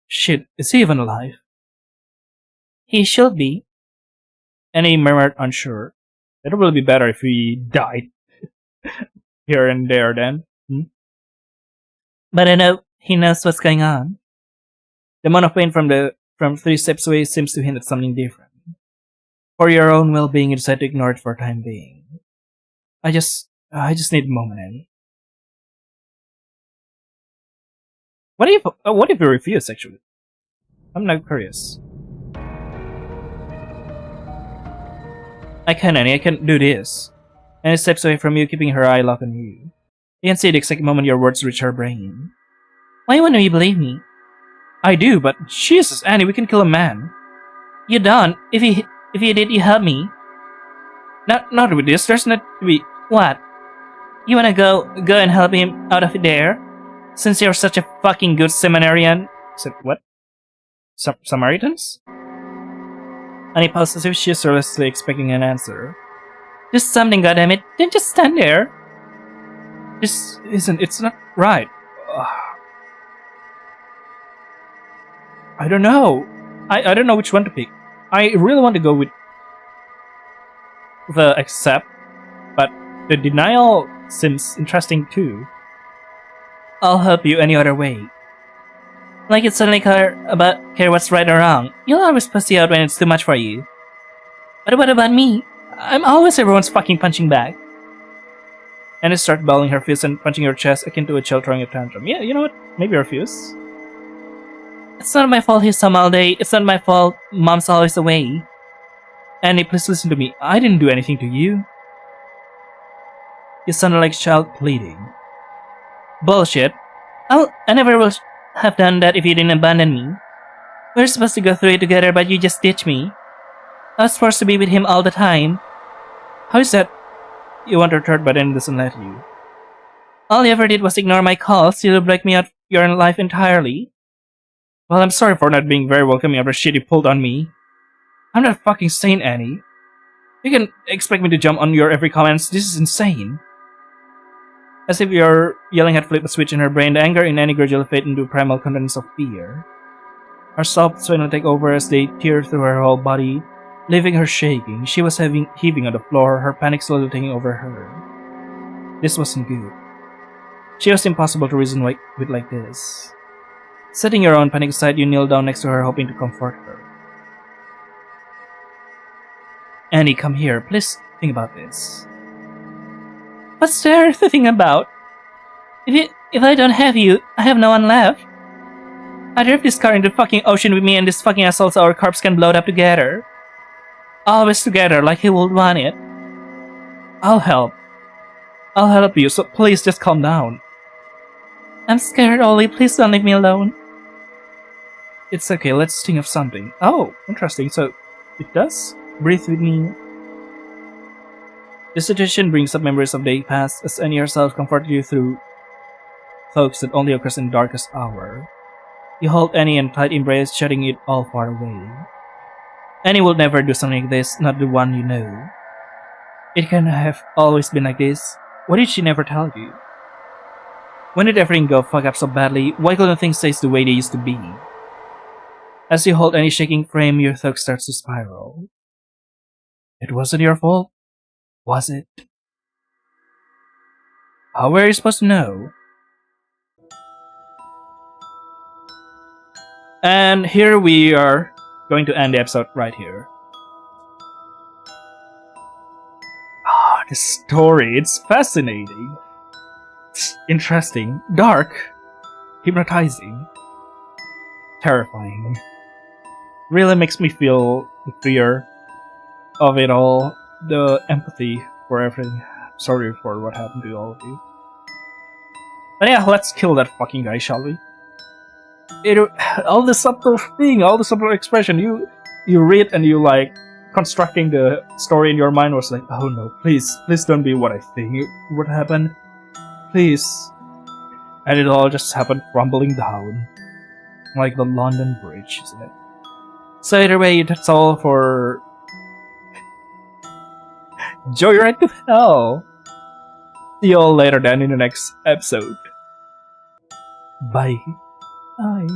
Shit, is he even alive? He should be. Annie murmured unsure. It would be better if he died here and there then. But I know he knows what's going on. The amount of pain from 3 steps away seems to hint at something different. For your own well-being, you decide to ignore it for the time being. I just need a moment, Annie. What if you refuse, actually? I'm now curious. I can't, Annie. I can't do this. Annie steps away from you, keeping her eye locked on you. You can see the exact moment your words reach her brain. Why wouldn't you believe me? I do, but Jesus, Annie, we can kill a man. You don't. If you did, you help me. Not with this. There's not to be. What? You wanna go and help him out of there? Since you're such a fucking good seminarian. Said what? Samaritans? Annie paused as if she's seriously expecting an answer. Just something, goddammit. Then just stand there. This isn't. It's not right. I don't know. I don't know which one to pick. I really want to go with the accept, but the denial seems interesting too. I'll help you any other way. Like you suddenly care what's right or wrong. You'll always pussy out when it's too much for you. But what about me? I'm always everyone's fucking punching bag. Annie started balling her fist and punching her chest akin to a child throwing a tantrum. Yeah, you know what? Maybe refuse. It's not my fault he's home all day. It's not my fault Mom's always away. Annie, please listen to me. I didn't do anything to you. You sounded like a child pleading. Bullshit. I never will have done that if you didn't abandon me. We're supposed to go through it together, but you just ditched me. I was forced to be with him all the time. How is that? You want her third, but then doesn't let you. All you ever did was ignore my calls. You break me out your life entirely. Well, I'm sorry for not being very welcoming after shit you pulled on me. I'm not a fucking sane, Annie. You can expect me to jump on your every comment. This is insane. As if you're yelling at flip a switch in her brain, the anger in Annie gradually fade into primal contents of fear. Her sobs finally take over as they tear through her whole body, leaving her shaking. She was heaving on the floor, her panic slowly taking over her. This wasn't good. She was impossible to reason with like this. Setting your own panic aside, you kneel down next to her, hoping to comfort her. Annie, come here. Please think about this. What's there to think about? If I don't have you, I have no one left. I drive this car in the fucking ocean with me and this fucking asshole so our corpse can blow up together. Always together like he would want it. I'll help. I'll help you, so please just calm down. I'm scared, Ollie. Please don't leave me alone. It's okay, let's think of something. Oh, interesting. So, it does? Breathe with me. This situation brings up memories of days past as Annie herself comforted you through thoughts that only occurs in the darkest hour. You hold Annie in tight embrace, shutting it all far away. Annie will never do something like this, not the one you know. It can have always been like this. Why did she never tell you? When did everything go fuck up so badly? Why couldn't things stay the way they used to be? As you hold Annie's shaking frame, your thought starts to spiral. It wasn't your fault, was it? How were you supposed to know? And here we are going to end the episode right here. The story, it's fascinating. It's interesting, dark, hypnotizing, terrifying. Really makes me feel the fear of it all, the empathy for everything. Sorry for what happened to all of you. But yeah, let's kill that fucking guy, shall we? All the subtle thing, all the subtle expression, you read and you like constructing the story in your mind was like, oh no, please don't be what I think would happen. Please. And it all just happened crumbling down. Like the London Bridge, isn't it? So either way, that's all for Joyride to Hell. See you all later then in the next episode. Bye. Bye.